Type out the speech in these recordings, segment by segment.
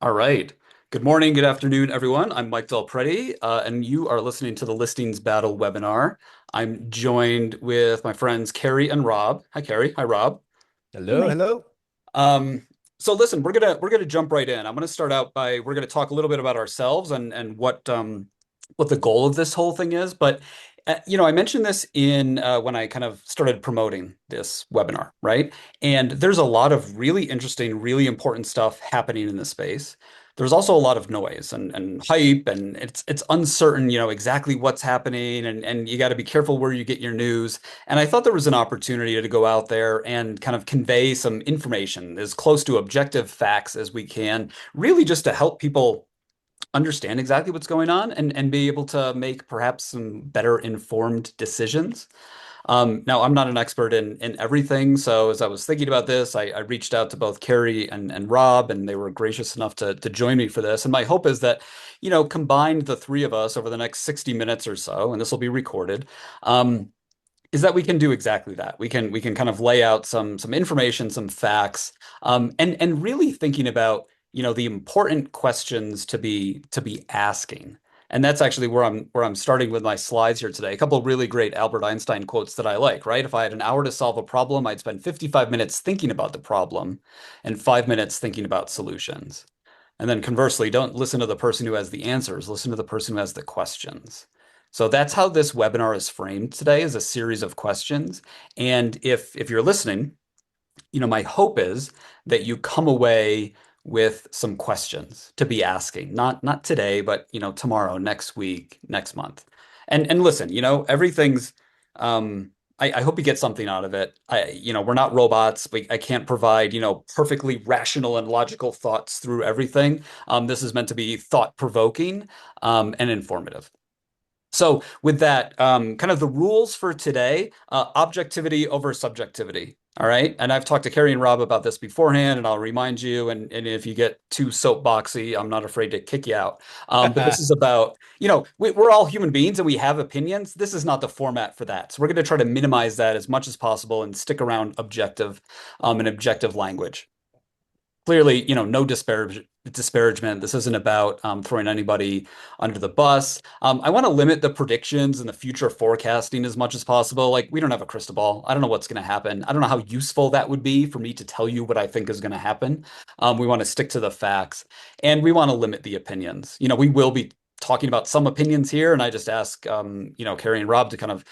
All right. Good morning, good afternoon, everyone. I'm Mike Del Preti, and you are listening to the Listings Battle webinar. I'm joined with my friends Carey and Rob. Hi, Carey. Hi, Rob. Hey, Hello, Mike. hello. So listen, we're gonna jump right in. I'm gonna start out by we're gonna talk a little bit about ourselves and what the goal of this whole thing is. But I mentioned this in when I kind of started promoting this webinar, right? And there's a lot of really interesting, really important stuff happening in this space. There's also a lot of noise and hype, and it's uncertain, exactly what's happening, and you got to be careful where you get your news. And I thought there was an opportunity to go out there and kind of convey some information as close to objective facts as we can, really just to help people understand exactly what's going on and be able to make perhaps some better informed decisions. Now, I'm not an expert in everything, so as I was thinking about this, I reached out to both Carey and Rob, and they were gracious enough to join me for this. And my hope is that, combined the three of us over the next 60 minutes or so, and this will be recorded, is that we can do exactly that. We can kind of lay out some information, some facts, and really thinking about the important questions to be asking. And that's actually where I'm starting with my slides here today. A couple of really great Albert Einstein quotes that I like, right? If I had an hour to solve a problem, I'd spend 55 minutes thinking about the problem and 5 minutes thinking about solutions. And then conversely, don't listen to the person who has the answers, listen to the person who has the questions. So that's how this webinar is framed today, as a series of questions. And if you're listening, my hope is that you come away with some questions to be asking, not today, but tomorrow, next week, next month. And listen, everything's I hope you get something out of it. We're not robots. I can't provide, perfectly rational and logical thoughts through everything. This is meant to be thought-provoking, and informative. So with that, kind of the rules for today, objectivity over subjectivity. All right. And I've talked to Carey and Rob about this beforehand, and I'll remind you. And if you get too soapboxy, I'm not afraid to kick you out. But this is about, we're all human beings and we have opinions. This is not the format for that. So we're going to try to minimize that as much as possible and stick around objective, and objective language. Clearly, no disparagement. This isn't about throwing anybody under the bus. I want to limit the predictions and the future forecasting as much as possible. Like, we don't have a crystal ball. I don't know what's going to happen. I don't know how useful that would be for me to tell you what I think is going to happen. We want to stick to the facts, and we want to limit the opinions. We will be talking about some opinions here, and I just ask, Carey and Rob to kind of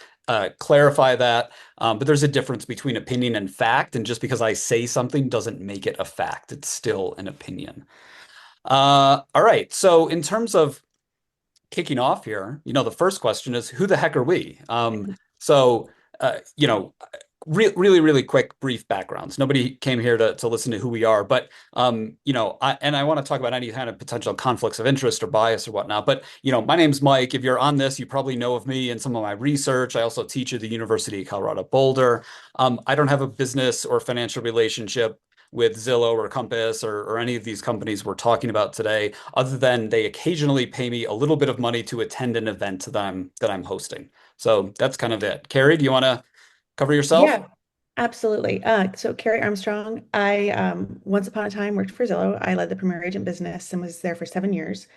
clarify that. But there's a difference between opinion and fact, and just because I say something doesn't make it a fact. It's still an opinion. All right. So in terms of kicking off here, the first question is, who the heck are we? So, uh, you know, really, really quick, brief backgrounds. Nobody came here to listen to who we are, but I want to talk about any kind of potential conflicts of interest or bias or whatnot. But my name's Mike. If you're on this, you probably know of me and some of my research. I also teach at the University of Colorado Boulder. I don't have a business or financial relationship with Zillow or Compass or any of these companies we're talking about today, other than they occasionally pay me a little bit of money to attend an event that I'm hosting. So that's kind of it. Carey, do you want to cover yourself? Yeah, absolutely. So Carey Armstrong, I once upon a time worked for Zillow. I led the Premier Agent business and was there for 7 years.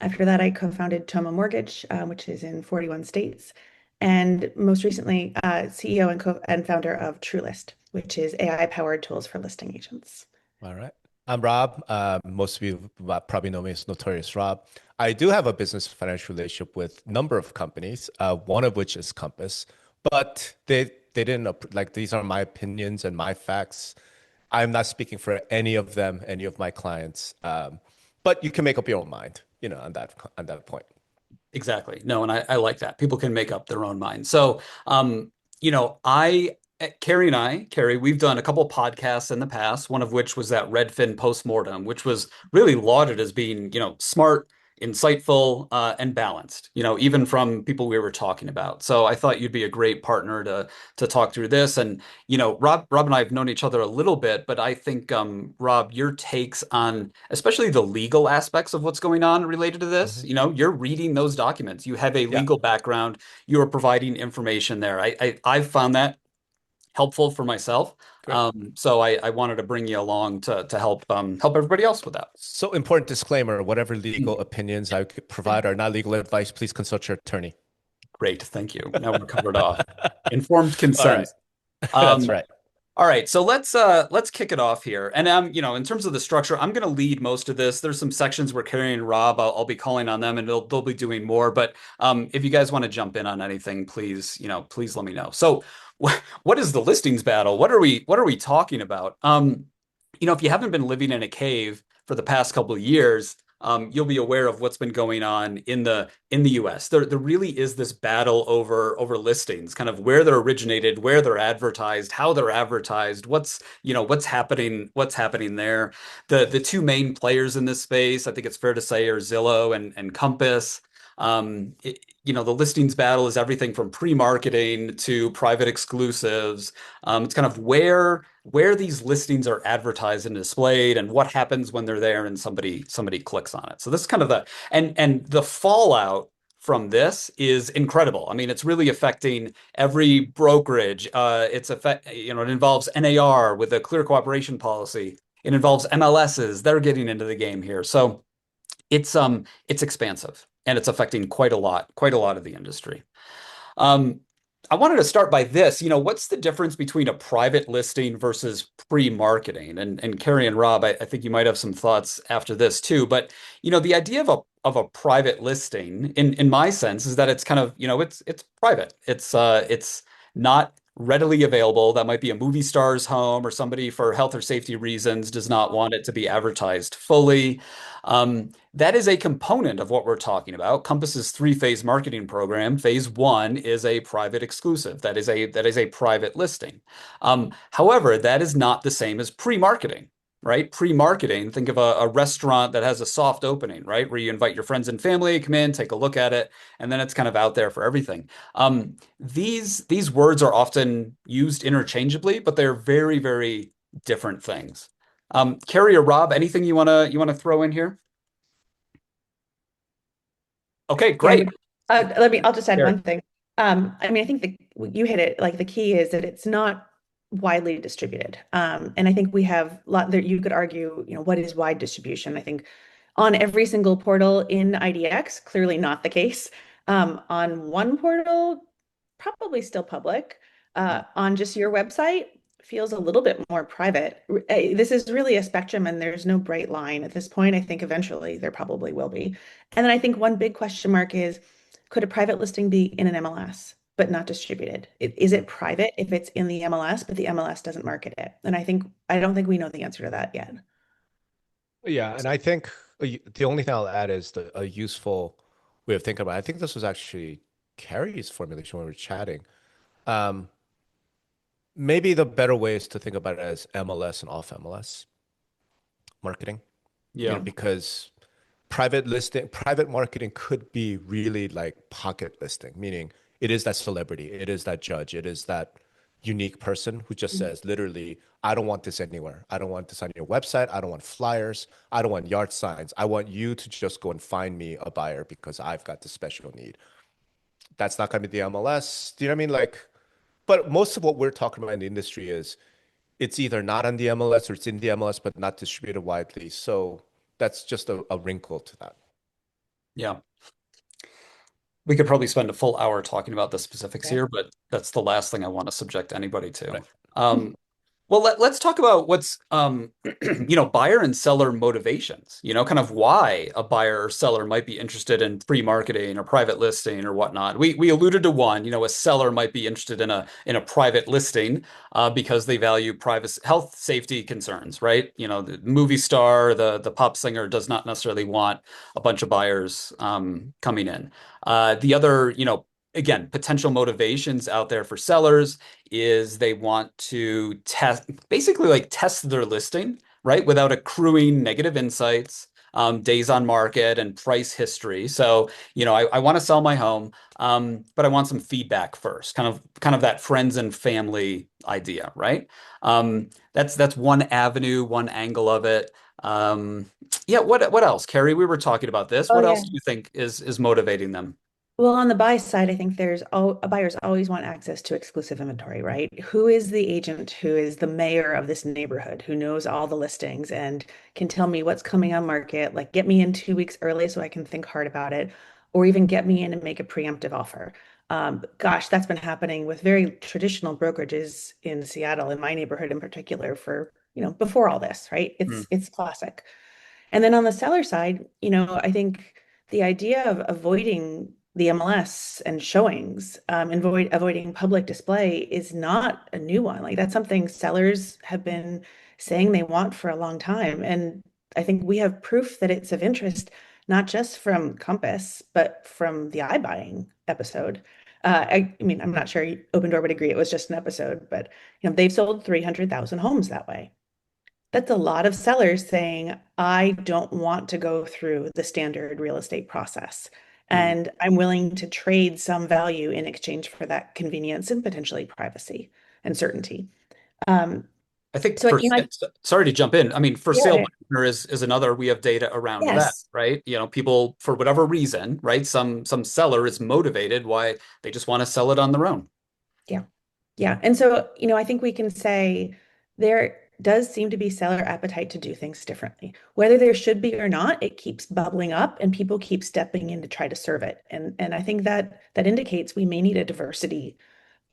After that, I co-founded Toma Mortgage, which is in 41 states, and most recently, CEO and co and founder of TrueList, which is AI-powered tools for listing agents. All right. I'm Rob. Most of you probably know me as Notorious Rob. I do have a business financial relationship with a number of companies, one of which is Compass, but they didn't like these are my opinions and my facts. I'm not speaking for any of them, any of my clients. But you can make up your own mind, on that point. Exactly. No, and I like that. People can make up their own mind. So, Carey, we've done a couple podcasts in the past, one of which was that Redfin postmortem, which was really lauded as being, smart, insightful, and balanced, even from people we were talking about. So I thought you'd be a great partner to talk through this. And, Rob and I have known each other a little bit, but I think, Rob, your takes on especially the legal aspects of what's going on related to this, Mhm. you're reading those documents. You have a Yeah. legal background. You are providing information there. I've found that helpful for myself. Great. So I wanted to bring you along to help help everybody else with that. So important disclaimer, whatever legal opinions I could provide are not legal advice. Please consult your attorney. Great, thank you. Now we're covered off. Informed All right. consent. That's Um, right. all right, so let's kick it off here. And in terms of the structure, I'm going to lead most of this. There's some sections where Carey and Rob, I'll be calling on them, and they'll be doing more. But if you guys want to jump in on anything, please, please let me know. So, what is the listings battle? What are we talking about? If you haven't been living in a cave for the past couple of years, you'll be aware of what's been going on in the U.S. There really is this battle over listings, kind of where they're originated, where they're advertised, how they're advertised, what's happening there. The two main players in this space, I think it's fair to say, are Zillow and Compass. The listings battle is everything from pre-marketing to private exclusives. It's kind of where these listings are advertised and displayed and what happens when they're there and somebody clicks on it. So this is kind of the fallout from this is incredible. I mean, it's really affecting every brokerage. It involves NAR with a clear cooperation policy. It involves MLSs. They're getting into the game here. So it's expansive and it's affecting quite a lot of the industry. Um, I wanted to start by this. What's the difference between a private listing versus pre-marketing? And Carey and Rob, I think you might have some thoughts after this too. But the idea of a private listing, in my sense, is that it's kind of it's private. It's not readily available. That might be a movie star's home, or somebody for health or safety reasons does not want it to be advertised fully. That is a component of what we're talking about. Compass's three-phase marketing program. Phase one is a private exclusive. That is a private listing. However, that is not the same as pre-marketing, right? Pre-marketing, think of a restaurant that has a soft opening, right? Where you invite your friends and family, come in, take a look at it, and then it's kind of out there for everything. These words are often used interchangeably, but they're very, very different things. Carey or Rob, anything you wanna throw in here? Okay, Yeah, great. I'll just add Carey. one thing. I mean, I think you hit it, like the key is that it's not widely distributed. And I think we have lot that you could argue, what is wide distribution? I think on every single portal in IDX, clearly not the case. On one portal, probably still public. On just your website, feels a little bit more private. This is really a spectrum, and there's no bright line at this point. I think eventually there probably will be. And then I think one big question mark is, could a private listing be in an MLS, but not distributed? Is it private if it's in the MLS, but the MLS doesn't market it? And I don't think we know the answer to that yet. Yeah, and I think the only thing I'll add is a useful way of thinking about it. I think this was actually Carey's formulation when we were chatting. Um, Maybe the better way is to think about it as MLS and off MLS marketing, Yeah. because private marketing could be really like pocket listing, meaning it is that celebrity, it is that judge, it is that unique person who just says literally, I don't want this anywhere. I don't want this on your website. I don't want flyers. I don't want yard signs. I want you to just go and find me a buyer because I've got this special need. That's not going to be the MLS. Do you know what I mean? Like, but most of what we're talking about in the industry is it's either not on the MLS or it's in the MLS, but not distributed widely. So that's just a wrinkle to that. Yeah. We could probably spend a full hour talking about the specifics Okay. here, but that's the last thing I want to subject anybody to. Right. Um, well, let's talk about what's buyer and seller motivations, kind of why a buyer or seller might be interested in pre-marketing or private listing or whatnot. We alluded to one, a seller might be interested in a private listing because they value privacy, health, safety concerns, right? The movie star, the pop singer does not necessarily want a bunch of buyers coming in. The other, again, potential motivations out there for sellers is they want to basically like test their listing, right? Without accruing negative insights, days on market and price history. So, I want to sell my home, but I want some feedback first, kind of that friends and family idea, right? That's one avenue, one angle of it. Yeah, what else? Carey, we were talking about this. Oh What yeah. else do you think is motivating them? Well, on the buy side, I think buyers always want access to exclusive inventory, right? Who is the agent who is the mayor of this neighborhood, who knows all the listings and can tell me what's coming on market, like get me in 2 weeks early so I can think hard about it, or even get me in and make a preemptive offer. Gosh, that's been happening with very traditional brokerages in Seattle, in my neighborhood in particular, for, before all this, right? Hmm. It's classic. And then on the seller side, I think the idea of avoiding the MLS and showings, and avoiding public display is not a new one. Like that's something sellers have been saying they want for a long time. And I think we have proof that it's of interest, not just from Compass, but from the iBuying episode. I mean, I'm not sure Open Door would agree it was just an episode, but they've sold 300,000 homes that way. That's a lot of sellers saying, I don't want to go through the standard real estate process. Hmm. And I'm willing to trade some value in exchange for that convenience and potentially privacy and certainty. Um, I think so, sorry to jump in. I mean, for sale yeah, by owner is another, we have data around that, yes, right? People for whatever reason, right? Some seller is motivated why they just want to sell it on their own. yeah, yeah. And so, I think we can say there does seem to be seller appetite to do things differently. Whether there should be or not, it keeps bubbling up and people keep stepping in to try to serve it. And I think that indicates we may need a diversity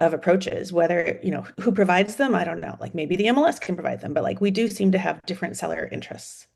of approaches, whether, who provides them, I don't know. Like maybe the MLS can provide them, but like we do seem to have different seller interests.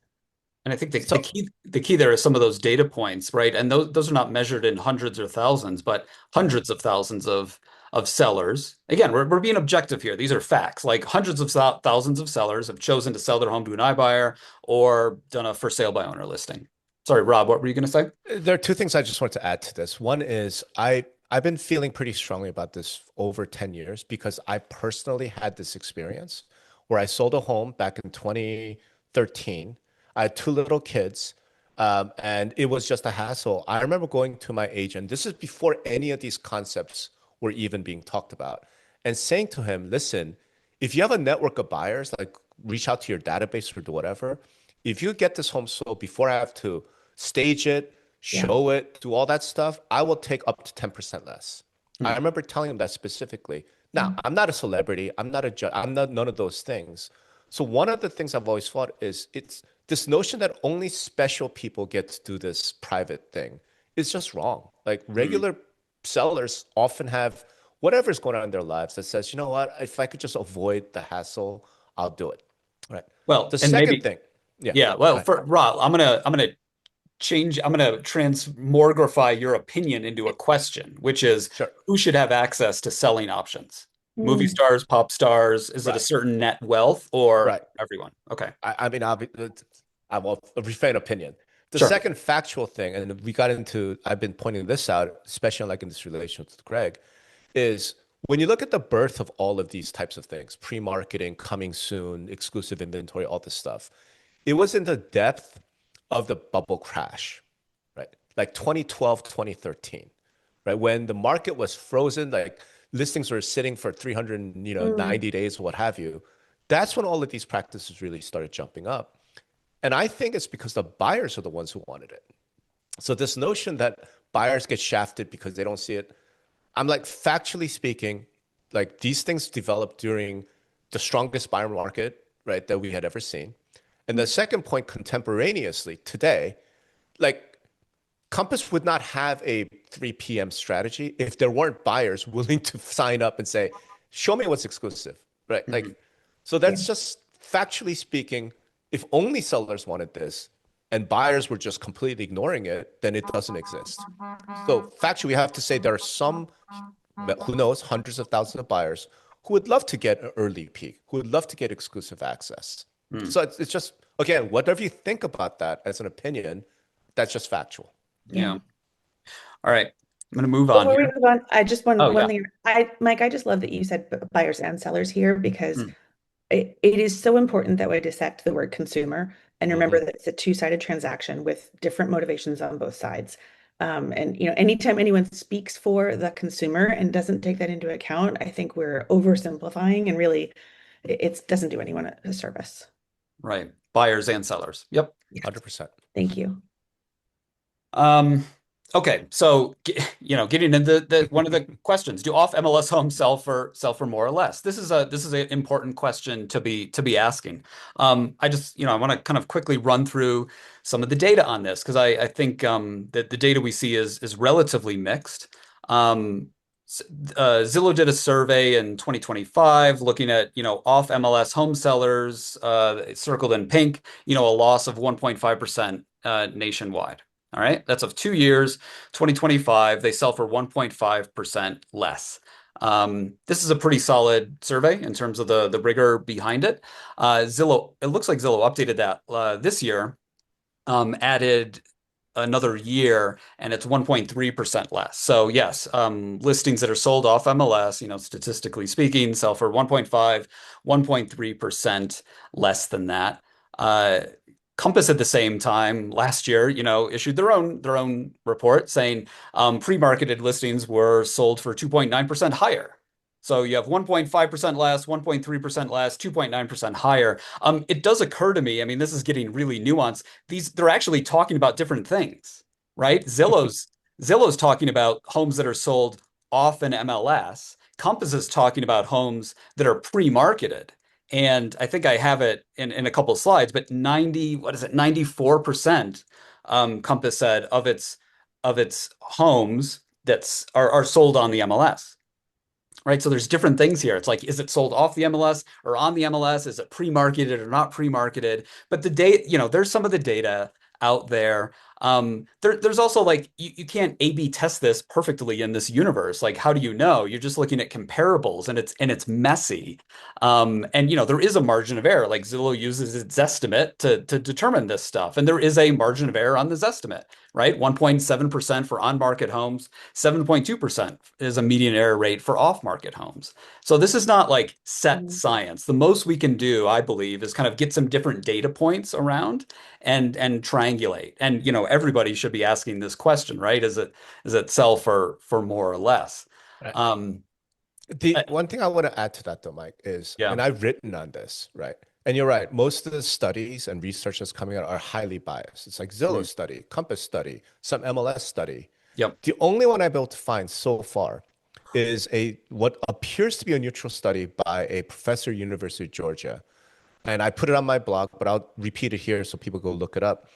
And I think the So key there is some of those data points, right? And those are not measured in hundreds or thousands, but hundreds of thousands of sellers. Again, we're being objective here. These are facts. Like hundreds of thousands of sellers have chosen to sell their home to an iBuyer or done a for sale by owner listing. Sorry, Rob, what were you going to say? there are two things I just want to add to this. One is I've been feeling pretty strongly about this over 10 years because I personally had this experience where I sold a home back in 2013. I had two little kids, and it was just a hassle. I remember going to my agent. This is before any of these concepts were even being talked about, and saying to him, "Listen, if you have a network of buyers, like reach out to your database or do whatever. If you get this home sold before I have to stage it, Yeah. show it, do all that stuff, I will take up to 10% less." I Hmm. remember telling him that specifically. Now, I'm not a celebrity. I'm not a judge. I'm not none of those things. So one of the things I've always thought is it's this notion that only special people get to do this private thing is just wrong. Like Hmm. regular sellers often have whatever's going on in their lives that says, you know what, if I could just avoid the hassle, I'll do it. Right. Well, The and second maybe, thing, yeah, yeah, go well, ahead. for Rob, I'm gonna transmogrify your opinion into a question, which is Sure. who should have access to selling options? Movie Mm, stars, pop stars, is it a Right. certain net wealth or Right. everyone? Okay, I mean, I will refrain opinion. The sure. second factual thing, and we got into, I've been pointing this out, especially like in this relation with Greg, is when you look at the birth of all of these types of things, pre-marketing, coming soon, exclusive inventory, all this stuff, it was in the depth of the bubble crash, right? Like 2012, 2013, right? When the market was frozen, like listings were sitting for 300, mm, 90 days, what have you. That's when all of these practices really started jumping up. And I think it's because the buyers are the ones who wanted it. So this notion that buyers get shafted because they don't see it, I'm like, factually speaking, like these things developed during the strongest buyer market, right, that we had ever seen. And the second point, contemporaneously today, like Compass would not have a 3 p.m. strategy if there weren't buyers willing to sign up and say, show me what's exclusive, right? Mhm. Like, so yeah. that's just factually speaking, if only sellers wanted this and buyers were just completely ignoring it, then it doesn't exist. So factually, we have to say there are some, who knows, hundreds of thousands of buyers who would love to get an early peek, who would love to get exclusive access. Hmm. So it's just, again, whatever you think about that as an opinion, that's just factual. Yeah. Yeah. All right. I'm gonna move on Before we here. move on, I just Oh one yeah. thing. Mike, I just love that you said buyers and sellers here because Hmm. it is so important that we dissect the word consumer and remember Mhm. that it's a two-sided transaction with different motivations on both sides. And anytime anyone speaks for the consumer and doesn't take that into account, I think we're oversimplifying and really it doesn't do anyone a service. Right. Buyers and sellers. Yep. Yes. 100%. Thank you. Um, Okay, so getting into the one of the questions: do off MLS homes sell for more or less? This is an important question to be asking. I just I want to kind of quickly run through some of the data on this because I think that the data we see is relatively mixed. Um, Zillow did a survey in 2025 looking at off MLS home sellers, circled in pink, a loss of 1.5% nationwide. All right, that's of 2 years, 2025, they sell for 1.5% less. This is a pretty solid survey in terms of the rigor behind it. It looks like Zillow updated that this year, added another year, and it's 1.3% less. So yes, listings that are sold off MLS, statistically speaking, sell for 1.5, 1.3% less than that. Uh, Compass at the same time last year, issued their own report saying pre-marketed listings were sold for 2.9% higher. So you have 1.5% less, 1.3% less, 2.9% higher. It does occur to me, I mean, this is getting really nuanced. They're actually talking about different things, right? Zillow's talking about homes that are sold off in MLS. Compass is talking about homes that are pre-marketed. And I think I have it in a couple of slides, but 90, what is it, 94% Compass said of its homes are sold on the MLS. Right. So there's different things here. It's like, is it sold off the MLS or on the MLS? Is it pre-marketed or not pre-marketed? But the data, there's some of the data out there. There's also like you can't A/B test this perfectly in this universe. Like, how do you know? You're just looking at comparables, and it's messy. And there is a margin of error. Like Zillow uses its estimate to determine this stuff, and there is a margin of error on this estimate, right? 1.7% for on-market homes. 7.2% is a median error rate for off-market homes. So this is not like set Mm. science. The most we can do, I believe, is kind of get some different data points around and triangulate. And everybody should be asking this question, right? Is it sell for more or less? Right. Um, The I- one thing I want to add to that though, Mike, is, yeah. and I've written on this, right? And you're right, most of the studies and research that's coming out are highly biased. It's like Zillow Mhm. study, Compass study, some MLS study. Yep. The only one I've been able to find so far is a what appears to be a neutral study by a professor at University of Georgia. And I put it on my blog, but I'll repeat it here so people go look it up.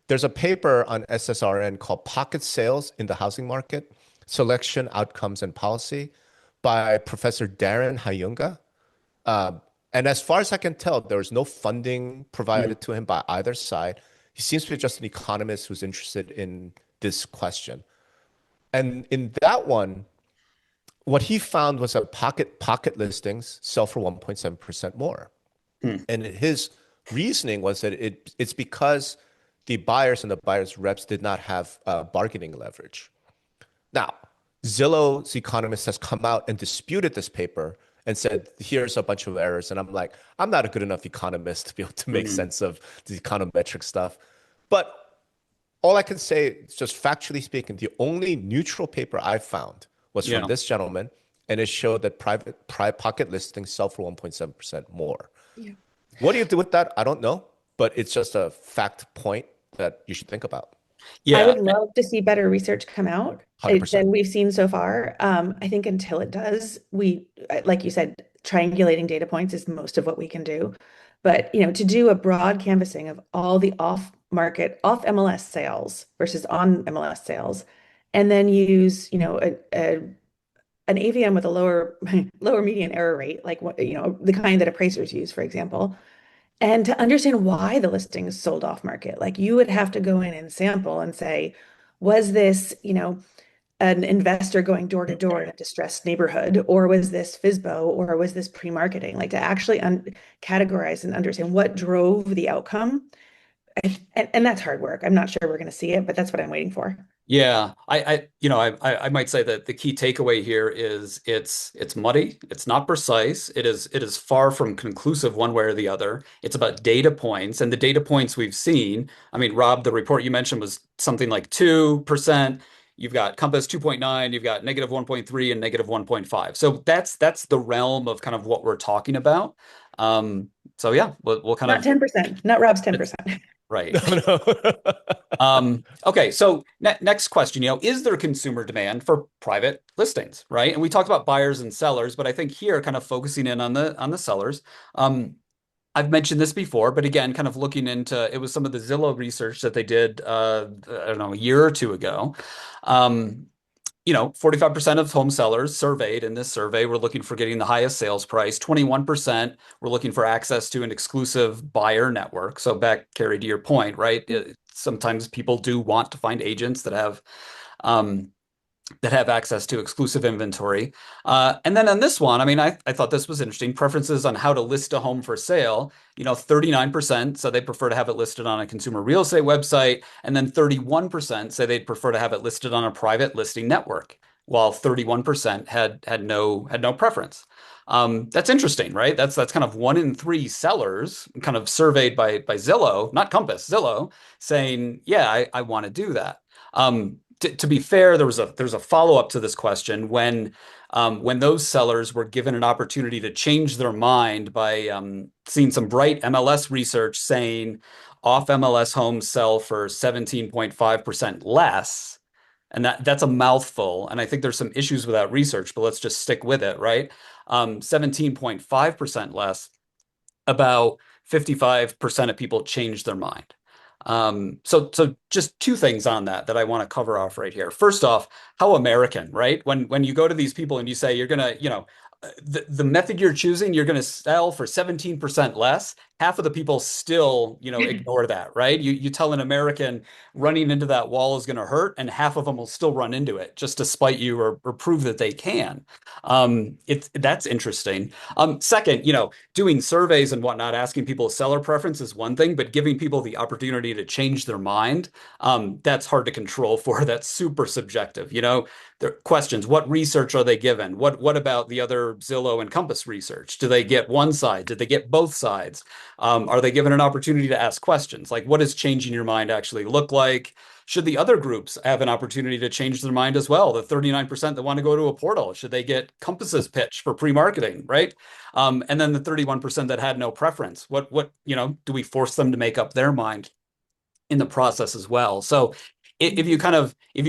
There's a paper on SSRN called Pocket Sales in the Housing Market, Selection, Outcomes, and Policy by Professor Darren Hayunga. Um, and as far as I can tell, there was no funding Mhm. provided to him by either side. He seems to be just an economist who's interested in this question. And in that one, what he found was that pocket listings sell for 1.7% more. Hmm. And his reasoning was that it's because the buyers and the buyers reps did not have bargaining leverage. Now, Zillow's economist has come out and disputed this paper and said, here's a bunch of errors. And I'm like, I'm not a good enough economist to be able to make Mhm. sense of the econometric stuff. But all I can say, just factually speaking, the only neutral paper I found was from Yeah. this gentleman, and it showed that private pocket listings sell for 1.7% more. Yeah. What do you do with that? I don't know, but it's just a fact point that you should think about. I Yeah. would love to see better research come out 100%. than we've seen so far. I think until it does, like you said, triangulating data points is most of what we can do. But, to do a broad canvassing of all the off-market, off MLS sales versus on MLS sales, and then use, an AVM with a lower median error rate, like the kind that appraisers use, for example, and to understand why the listing is sold off market. Like you would have to go in and sample and say, was this, an investor going door to door in a distressed neighborhood, or was this FISBO, or was this pre-marketing? Like to actually categorize and understand what drove the outcome. And that's hard work. I'm not sure we're going to see it, but that's what I'm waiting for. Yeah, I might say that the key takeaway here is it's muddy, it's not precise, it is far from conclusive one way or the other. It's about data points, and the data points we've seen. I mean, Rob, the report you mentioned was something like 2%. You've got Compass 2.9, you've got negative 1.3 and negative 1.5. So that's the realm of kind of what we're talking about. So yeah, we'll kind Not of 10%, not Rob's it's 10%. right. No, no. Okay, so next question, is there consumer demand for private listings, right? And we talked about buyers and sellers, but I think here, kind of focusing in on the sellers. Um, I've mentioned this before, but again, kind of looking into it was some of the Zillow research that they did, I don't know, a year or two ago. Um, 45% of home sellers surveyed in this survey were looking for getting the highest sales price. 21% were looking for access to an exclusive buyer network. So back, Carey, to your point, right? Sometimes people do want to find agents um, that have access to exclusive inventory. And then on this one, I mean, I thought this was interesting. Preferences on how to list a home for sale. 39% so they prefer to have it listed on a consumer real estate website, and then 31% say they'd prefer to have it listed on a private listing network, while 31% had no preference. That's interesting, right? That's kind of 1 in 3 sellers kind of surveyed by Zillow, not Compass, Zillow, saying, yeah, I want to do that. To be fair, there's a follow-up to this question when those sellers were given an opportunity to change their mind by seeing some bright MLS research saying off MLS homes sell for 17.5% less. And that's a mouthful. And I think there's some issues with that research, but let's just stick with it, right? 17.5% less, about 55% of people changed their mind. So just two things on that I want to cover off right here. First off, how American, right? When you go to these people and you say you're gonna, the method you're choosing, you're gonna sell for 17% less. Half of the people still, ignore that, right? You tell an American running into that wall is gonna hurt, and half of them will still run into it just to spite you or prove that they can. That's interesting. Second, doing surveys and whatnot, asking people seller preference is one thing, but giving people the opportunity to change their mind, that's hard to control for. That's super subjective. Their questions, what research are they given? What about the other Zillow and Compass research? Do they get one side? Did they get both sides? Are they given an opportunity to ask questions? Like, what does changing your mind actually look like? Should the other groups have an opportunity to change their mind as well? The 39% that want to go to a portal, should they get Compass's pitch for pre-marketing, right? And then the 31% that had no preference. Do we force them to make up their mind in the process as well? So if you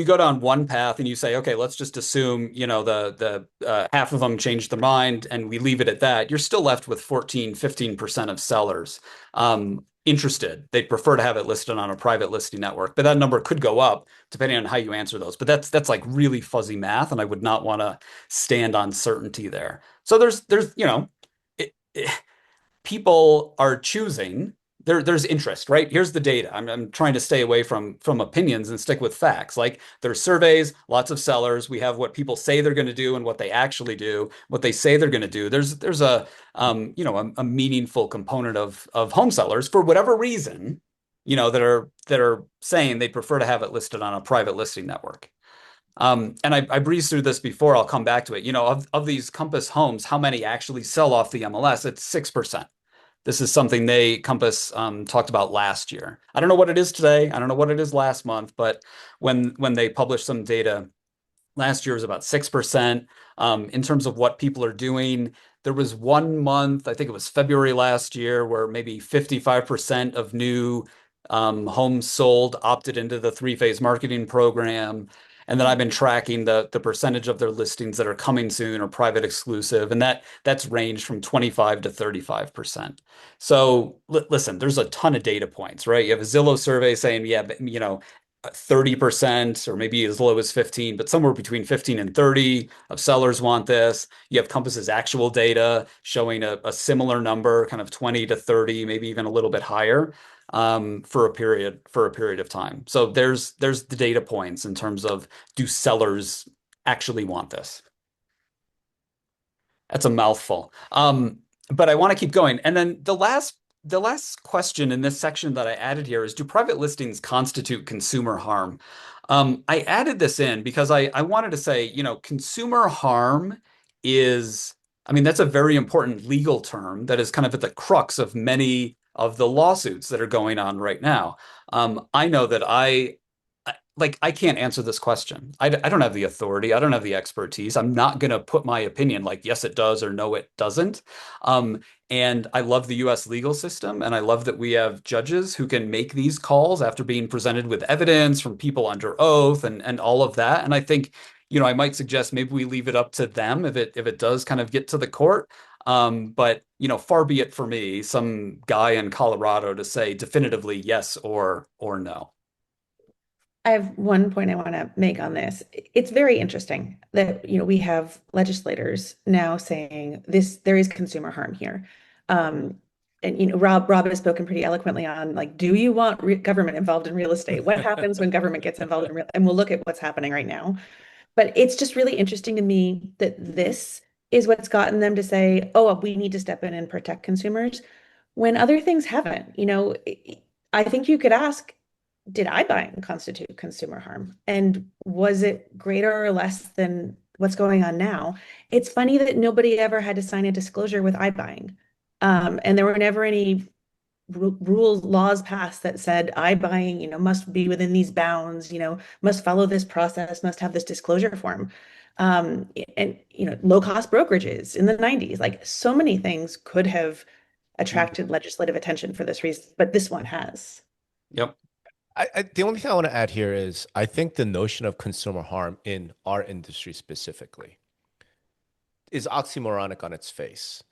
go down one path and you say, okay, let's just assume, the half of them changed their mind and we leave it at that, you're still left with 15% of sellers interested. They'd prefer to have it listed on a private listing network, but that number could go up depending on how you answer those. But that's like really fuzzy math, and I would not want to stand on certainty there. So there's people are choosing. There's interest, right? Here's the data. I'm trying to stay away from opinions and stick with facts. Like, there's surveys, lots of sellers. We have what people say they're going to do and what they actually do, what they say they're going to do. There's a meaningful component of home sellers for whatever reason, that are saying they prefer to have it listed on a private listing network. And I breezed through this before. I'll come back to it. Of these Compass homes, how many actually sell off the MLS? It's 6%. This is something Compass talked about last year. I don't know what it is today. I don't know what it is last month, but when they published some data last year, it was about 6%. In terms of what people are doing, there was 1 month, I think it was February last year, where maybe 55% of new homes sold opted into the three-phase marketing program. And then I've been tracking the percentage of their listings that are coming soon or private exclusive, and that's ranged from 25 to 35%. So listen, there's a ton of data points, right? You have a Zillow survey saying, yeah, 30% or maybe as low as 15, but somewhere between 15 and 30 of sellers want this. You have Compass's actual data showing a similar number, kind of 20 to 30, maybe even a little bit higher, for a period of time. So there's the data points in terms of, do sellers actually want this? That's a mouthful. But I want to keep going. And then the last question in this section that I added here is, do private listings constitute consumer harm? I added this in because I wanted to say, consumer harm is, I mean, that's a very important legal term that is kind of at the crux of many of the lawsuits that are going on right now. I know that like I can't answer this question. I don't have the authority. I don't have the expertise. I'm not going to put my opinion like yes it does or no it doesn't. Um, and I love the US legal system and I love that we have judges who can make these calls after being presented with evidence from people under oath and all of that. And I think, I might suggest maybe we leave it up to them if it does kind of get to the court. But far be it for me, some guy in Colorado to say definitively yes or no. I have one point I want to make on this. It's very interesting that, we have legislators now saying this, there is consumer harm here. Um, and Rob has spoken pretty eloquently on like, do you want government involved in real estate? What happens when government gets involved in real? And we'll look at what's happening right now. But it's just really interesting to me that this is what's gotten them to say, oh, we need to step in and protect consumers when other things haven't. I think you could ask, did iBuying constitute consumer harm? And was it greater or less than what's going on now? It's funny that nobody ever had to sign a disclosure with iBuying. And there were never any rules, laws passed that said iBuying, must be within these bounds, must follow this process, must have this disclosure form. And, low cost brokerages in the 90s, like so many things could have attracted legislative attention for this reason, but this one has. Yep. The only thing I want to add here is I think the notion of consumer harm in our industry specifically is oxymoronic on its face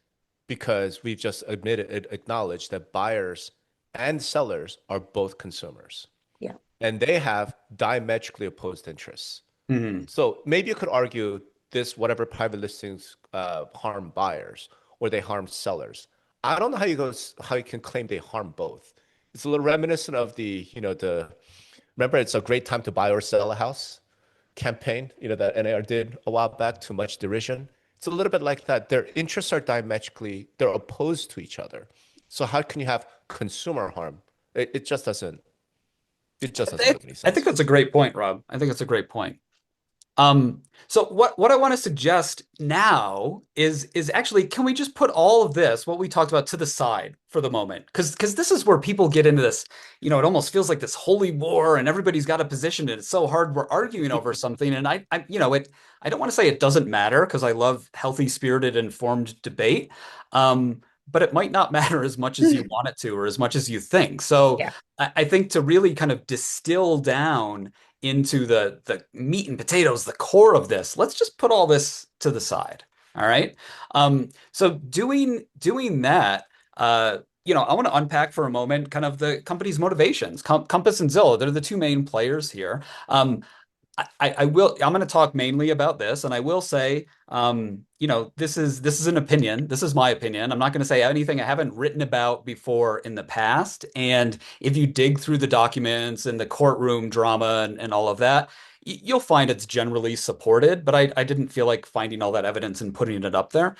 because we've just acknowledged that buyers and sellers are both consumers Yeah. and they have diametrically opposed interests. Hmm. So maybe you could argue this, whatever private listings harm buyers or they harm sellers. I don't know how you can claim they harm both. It's a little reminiscent of remember it's a great time to buy or sell a house campaign, that NAR did a while back to much derision. It's a little bit like that. Their interests are they're opposed to each other. So how can you have consumer harm? It just doesn't make any I think sense. that's a great point, Rob. I think that's a great point. So what I want to suggest now is actually, can we just put all of this, what we talked about, to the side for the moment? Because this is where people get into this, it almost feels like this holy war and everybody's got a position and it's so hard we're arguing over something. And I don't want to say it doesn't matter because I love healthy, spirited, informed debate. But it might not matter as much as you want it to or as much as you think. So Yeah. I think to really kind of distill down into the meat and potatoes, the core of this. Let's just put all this to the side. All right. So doing that, I want to unpack for a moment kind of the company's motivations. Compass and Zillow, they're the two main players here. I'm going to talk mainly about this, and I will say, this is an opinion. This is my opinion. I'm not going to say anything I haven't written about before in the past. And if you dig through the documents and the courtroom drama and all of that, you'll find it's generally supported. But I didn't feel like finding all that evidence and putting it up there.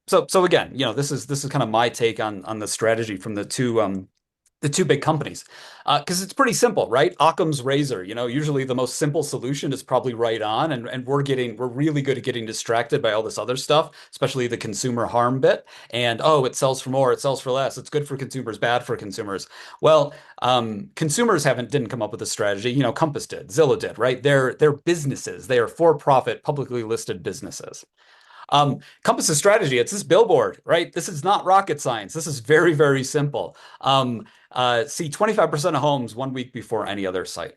So again, this is kind of my take on the strategy from the two big companies. Because it's pretty simple, right? Occam's razor, usually the most simple solution is probably right on. And we're really good at getting distracted by all this other stuff, especially the consumer harm bit. And oh, it sells for more, it sells for less, it's good for consumers, bad for consumers. Well, consumers didn't come up with a strategy. Compass did, Zillow did, right? They're businesses, they are for-profit, publicly listed businesses. Compass's strategy, it's this billboard, right? This is not rocket science. This is very, very simple. See 25% of homes 1 week before any other site.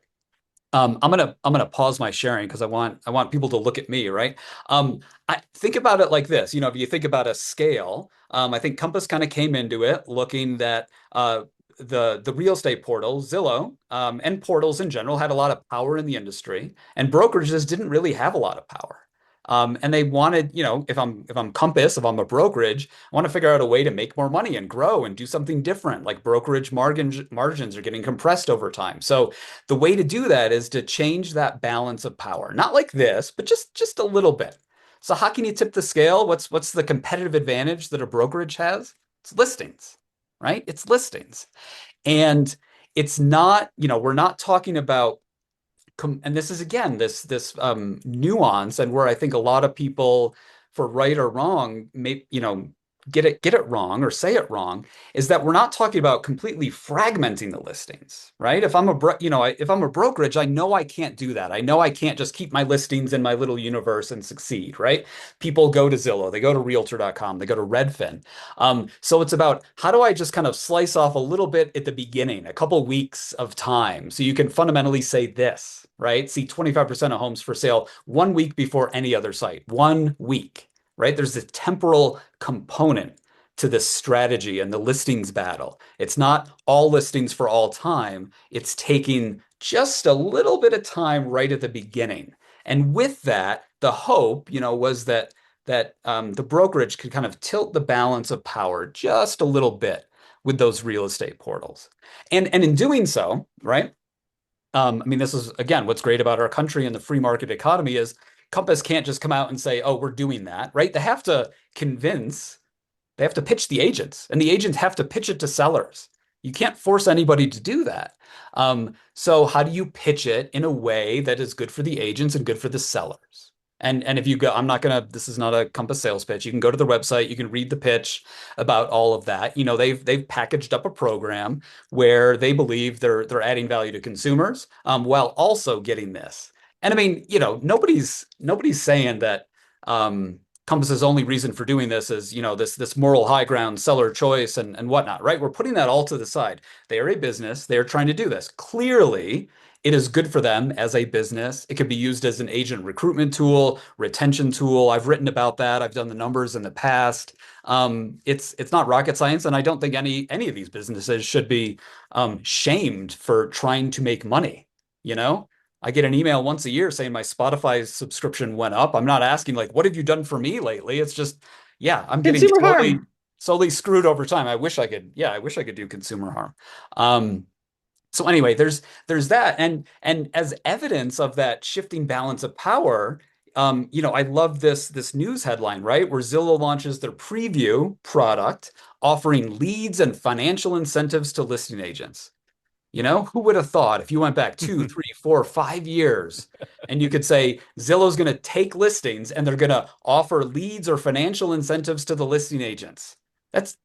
I'm gonna pause my sharing because I want people to look at me, right? I think about it like this. If you think about a scale, I think Compass kind of came into it looking that the real estate portal, Zillow, and portals in general had a lot of power in the industry, and brokerages didn't really have a lot of power. And they wanted, if I'm Compass, if I'm a brokerage, I want to figure out a way to make more money and grow and do something different. Like brokerage margins are getting compressed over time. So the way to do that is to change that balance of power. Not like this, but just a little bit. So how can you tip the scale? What's the competitive advantage that a brokerage has? It's listings, right? It's listings. And it's not, we're not talking about and this is again this nuance and where I think a lot of people, for right or wrong, may get it wrong or say it wrong is that we're not talking about completely fragmenting the listings, right? If I'm a if I'm a brokerage, I know I can't do that. I know I can't just keep my listings in my little universe and succeed, right? People go to Zillow, they go to Realtor.com, they go to Redfin. So it's about how do I just kind of slice off a little bit at the beginning, a couple weeks of time, so you can fundamentally say this, right? See 25% of homes for sale 1 week before any other site, 1 week, right? There's a temporal component to this strategy and the listings battle. It's not all listings for all time. It's taking just a little bit of time right at the beginning. And with that, the hope, was that the brokerage could kind of tilt the balance of power just a little bit with those real estate portals. And in doing so, right? I mean, this is again what's great about our country and the free market economy is Compass can't just come out and say, "Oh, we're doing that," right? Convince, they have to pitch the agents, and the agents have to pitch it to sellers. You can't force anybody to do that. So how do you pitch it in a way that is good for the agents and good for the sellers? And if you go, I'm not gonna, this is not a Compass sales pitch. You can go to the website, you can read the pitch about all of that. They've packaged up a program where they believe they're adding value to consumers, while also getting this. And I mean, nobody's saying that Compass's only reason for doing this is, this moral high ground, seller choice and whatnot, right? We're putting that all to the side. They are a business. They are trying to do this. Clearly, it is good for them as a business. It could be used as an agent recruitment tool, retention tool. I've written about that. I've done the numbers in the past. It's not rocket science, and I don't think any of these businesses should be shamed for trying to make money. You know, I get an email once a year saying my Spotify subscription went up. I'm not asking like, what have you done for me lately? It's just, yeah, I'm getting Consumer slowly, harm. slowly screwed over time. I wish I could do consumer harm. So anyway, there's that, and as evidence of that shifting balance of power, I love this news headline, right? Where Zillow launches their preview product, offering leads and financial incentives to listing agents. Who would have thought if you went back 2, 3, 4, 5 years and you could say Zillow's going to take listings and they're going to offer leads or financial incentives to the listing agents?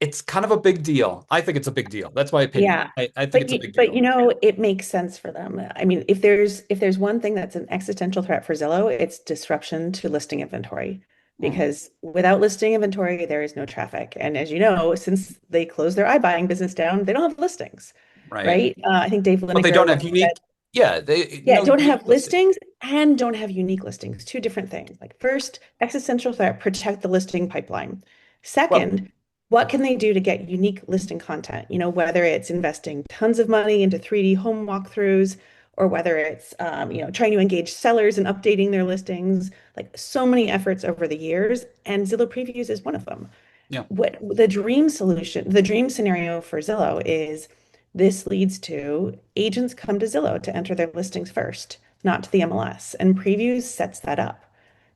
It's kind of a big deal. I think it's a big deal. That's my opinion. Yeah. I think it's a big But deal. it makes sense for them. I mean, if there's one thing that's an existential threat for Zillow, it's disruption to listing inventory. Hmm, Because without listing inventory, there is no traffic. And as you know, since they closed their iBuying business down, they don't have listings, right. right? I think Dave But they Lineker don't have once said, unique, yeah, they yeah, no don't unique have listing. listings and don't have unique listings. Two different things. Like first, existential threat, protect the listing pipeline. Well, Second, what can they do to get unique listing content? Whether it's investing tons of money into 3D home walkthroughs or whether it's trying to engage sellers and updating their listings, like so many efforts over the years, and Zillow Previews is one of them. yeah. What the dream solution, the dream scenario for Zillow is this leads to agents come to Zillow to enter their listings first, not to the MLS. And Previews sets that up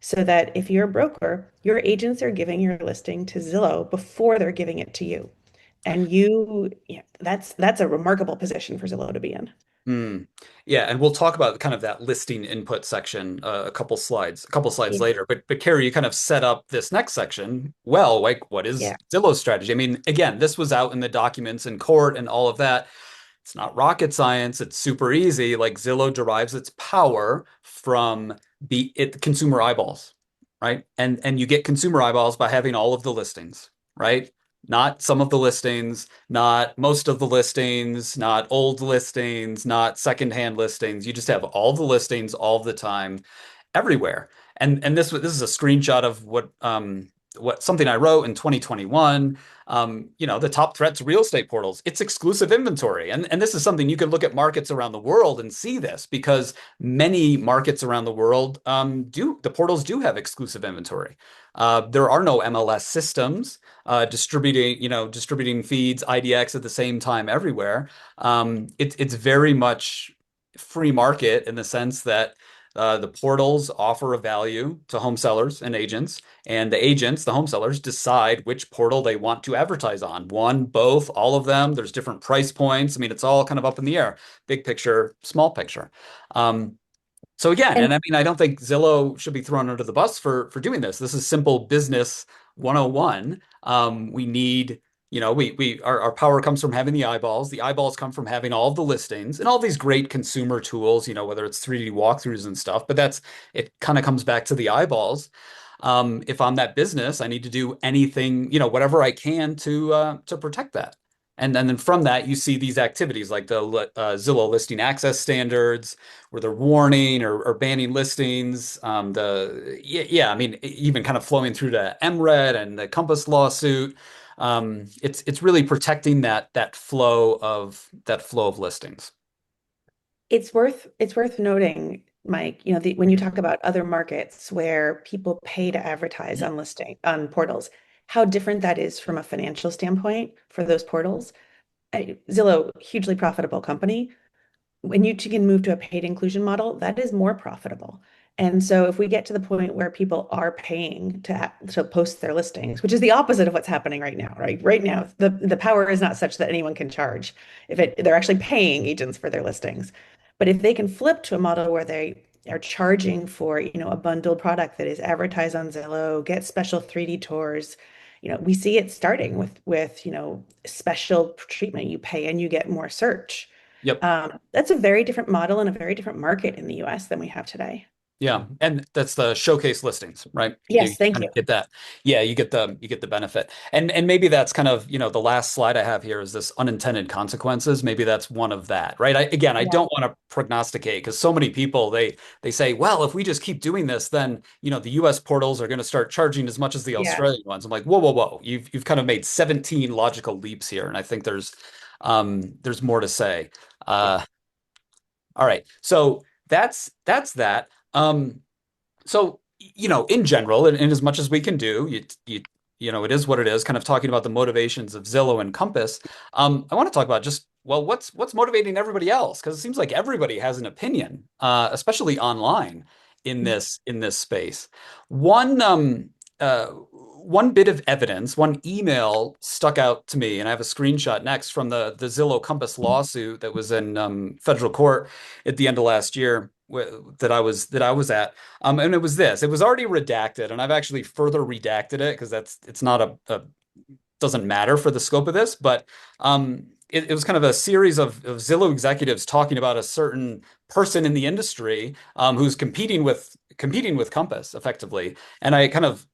so that if you're a broker, your agents are giving your listing to Zillow before they're giving it to you. And that's a remarkable position for Zillow to be in. Mm. Yeah, and we'll talk about kind of that listing input section a couple slides Yeah. later. But Carey, you kind of set up this next section. Well, like what is Yeah. Zillow's strategy? I mean, again, this was out in the documents in court and all of that. It's not rocket science. It's super easy. Like Zillow derives its power from consumer eyeballs, right? And you get consumer eyeballs by having all of the listings, right? Not some of the listings, not most of the listings, not old listings, not secondhand listings. You just have all the listings all the time, everywhere. And this is a screenshot of what something I wrote in 2021. The top threat to real estate portals, it's exclusive inventory. And this is something you can look at markets around the world and see this because many markets around the world the portals do have exclusive inventory. There are no MLS systems distributing feeds, IDX at the same time everywhere. It's very much free market in the sense that the portals offer a value to home sellers and agents, and the agents, the home sellers, decide which portal they want to advertise on. One, both, all of them. There's different price points. I mean, it's all kind of up in the air. Big picture, small picture. Um, so again, And and I mean, I don't think Zillow should be thrown under the bus for doing this. This is simple business 101. We need, our power comes from having the eyeballs. The eyeballs come from having all of the listings and all these great consumer tools, whether it's 3D walkthroughs and stuff, but it kind of comes back to the eyeballs. If I'm that business, I need to do anything, whatever I can to protect that. And then from that, you see these activities like the Zillow listing access standards, where they're warning or banning listings. I mean, even kind of flowing through to MRED and the Compass lawsuit. It's really protecting that flow of listings. It's worth noting, Mike, when you talk about other markets where people pay to advertise on portals, how different that is from a financial standpoint for those portals. Zillow, hugely profitable company. When you can move to a paid inclusion model, that is more profitable. And so if we get to the point where people are paying to post their listings, which is the opposite of what's happening right now, right? Right now, the power is not such that anyone can charge if they're actually paying agents for their listings. But if they can flip to a model where they are charging for, a bundled product that is advertised on Zillow, get special 3D tours, we see it starting with, special treatment. You pay and you get more search. Yep. That's a very different model and a very different market in the US than we have today. Yeah, and that's the showcase listings, right? You Yes, thank kind you. of get that. Yeah, you get the benefit. And maybe that's kind of, the last slide I have here is this unintended consequences. Maybe that's one of that, right? I Yeah. don't want to prognosticate because so many people they say, well, if we just keep doing this, then, the US portals are going to start charging as much as the Yeah. Australian ones. I'm like, whoa, whoa, whoa. You've kind of made 17 logical leaps here, and I think there's more to say. Yeah. Uh all right. So that's that. So, in general, and as much as we can do, it is what it is, kind of talking about the motivations of Zillow and Compass. I want to talk about just, well, what's motivating everybody else? Because it seems like everybody has an opinion, especially online in this space. One one bit of evidence, one email stuck out to me, and I have a screenshot next from the Zillow Compass lawsuit that was in federal court at the end of last year that I was at. And it was this. It was already redacted, and I've actually further redacted it because it's not doesn't matter for the scope of this, but it was kind of a series of Zillow executives talking about a certain person in the industry who's competing with Compass effectively. And I kind of,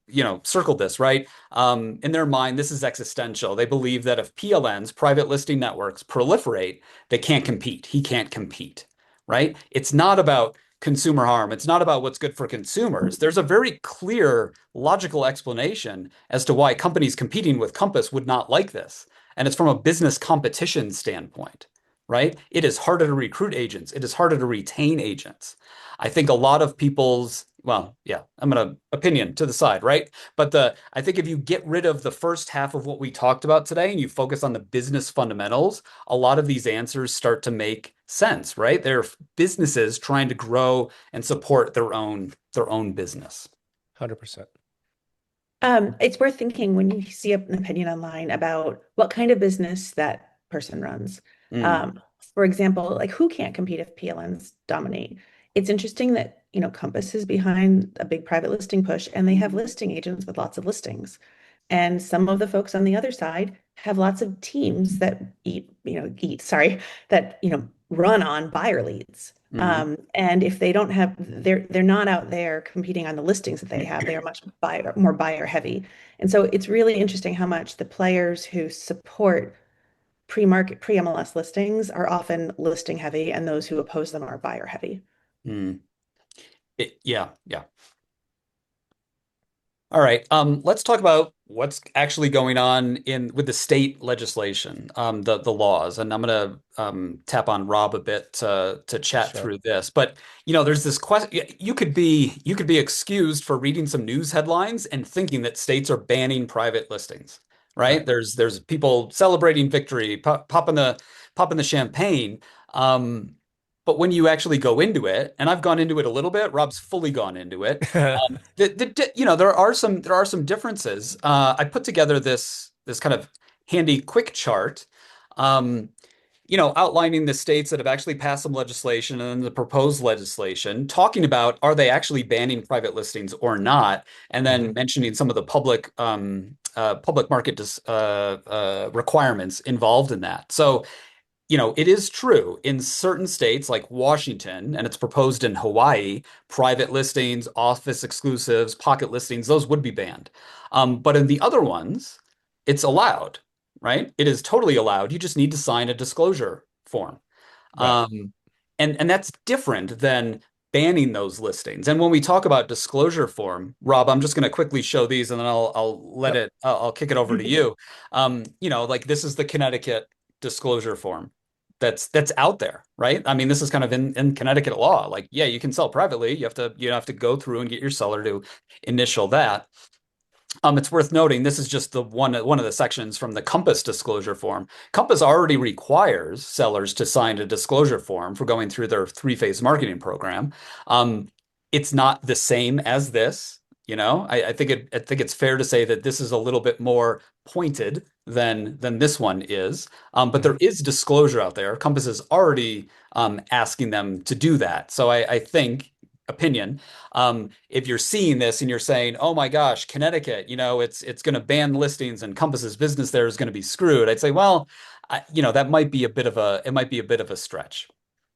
circled this, right? In their mind, this is existential. They believe that if PLNs, private listing networks, proliferate, they can't compete. He can't compete, right? It's not about consumer harm. It's not about what's good for consumers. There's a very clear logical explanation as to why companies competing with Compass would not like this. And it's from a business competition standpoint, right? It is harder to recruit agents. It is harder to retain agents. I think a lot of people's, well, yeah, I'm gonna opinion to the side, right? But I think if you get rid of the first half of what we talked about today and you focus on the business fundamentals, a lot of these answers start to make sense, right? They're businesses trying to grow and support their own business. 100%. It's worth thinking when you see an opinion online about what kind of business that person runs. Mm, Um, for example, like who can't compete if PLNs dominate? It's interesting that, Compass is behind a big private listing push and they have listing agents with lots of listings. And some of the folks on the other side have lots of teams that sorry, that, run on buyer leads. mhm. And if they don't have, they're not out there competing on the listings that they have. They are much more buyer heavy. And so it's really interesting how much the players who support pre-MLS listings are often listing heavy, and those who oppose them are buyer heavy. Mm. Yeah, yeah. All right. Let's talk about what's actually going on in with the state legislation, the laws, and I'm gonna tap on Rob a bit to chat Sure. through this. But there's this question. You could be excused for reading some news headlines and thinking that states are banning private listings, right? Right. There's people celebrating victory, popping the champagne. But when you actually go into it, and I've gone into it a little bit, Rob's fully gone into it. There are some differences. I put together this kind of handy quick chart. Um, outlining the states that have actually passed some legislation and then the proposed legislation, talking about are they actually banning private listings or not, and then Hmm. mentioning some of the public market requirements involved in that. So, it is true in certain states like Washington, and it's proposed in Hawaii, private listings, office exclusives, pocket listings, those would be banned. But in the other ones, it's allowed, right? It is totally allowed. You just need to sign a disclosure form. Right. Um, and that's different than banning those listings. And when we talk about disclosure form, Rob, I'm just going to quickly show these and then Yep. I'll kick it over to you. Like this is the Connecticut disclosure form that's out there, right? I mean, this is kind of in Connecticut law. Like, yeah, you can sell privately. You have to go through and get your seller to initial that. It's worth noting this is just the one of the sections from the Compass disclosure form. Compass already requires sellers to sign a disclosure form for going through their three-phase marketing program. Um, it's not the same as this. I think it's fair to say that this is a little bit more pointed than this one is. But there Hmm. is disclosure out there. Compass is already asking them to do that. So I think opinion. If you're seeing this and you're saying, "Oh my gosh, Connecticut, it's going to ban listings and Compass's business there is going to be screwed," I'd say, well, that might be a bit of a stretch.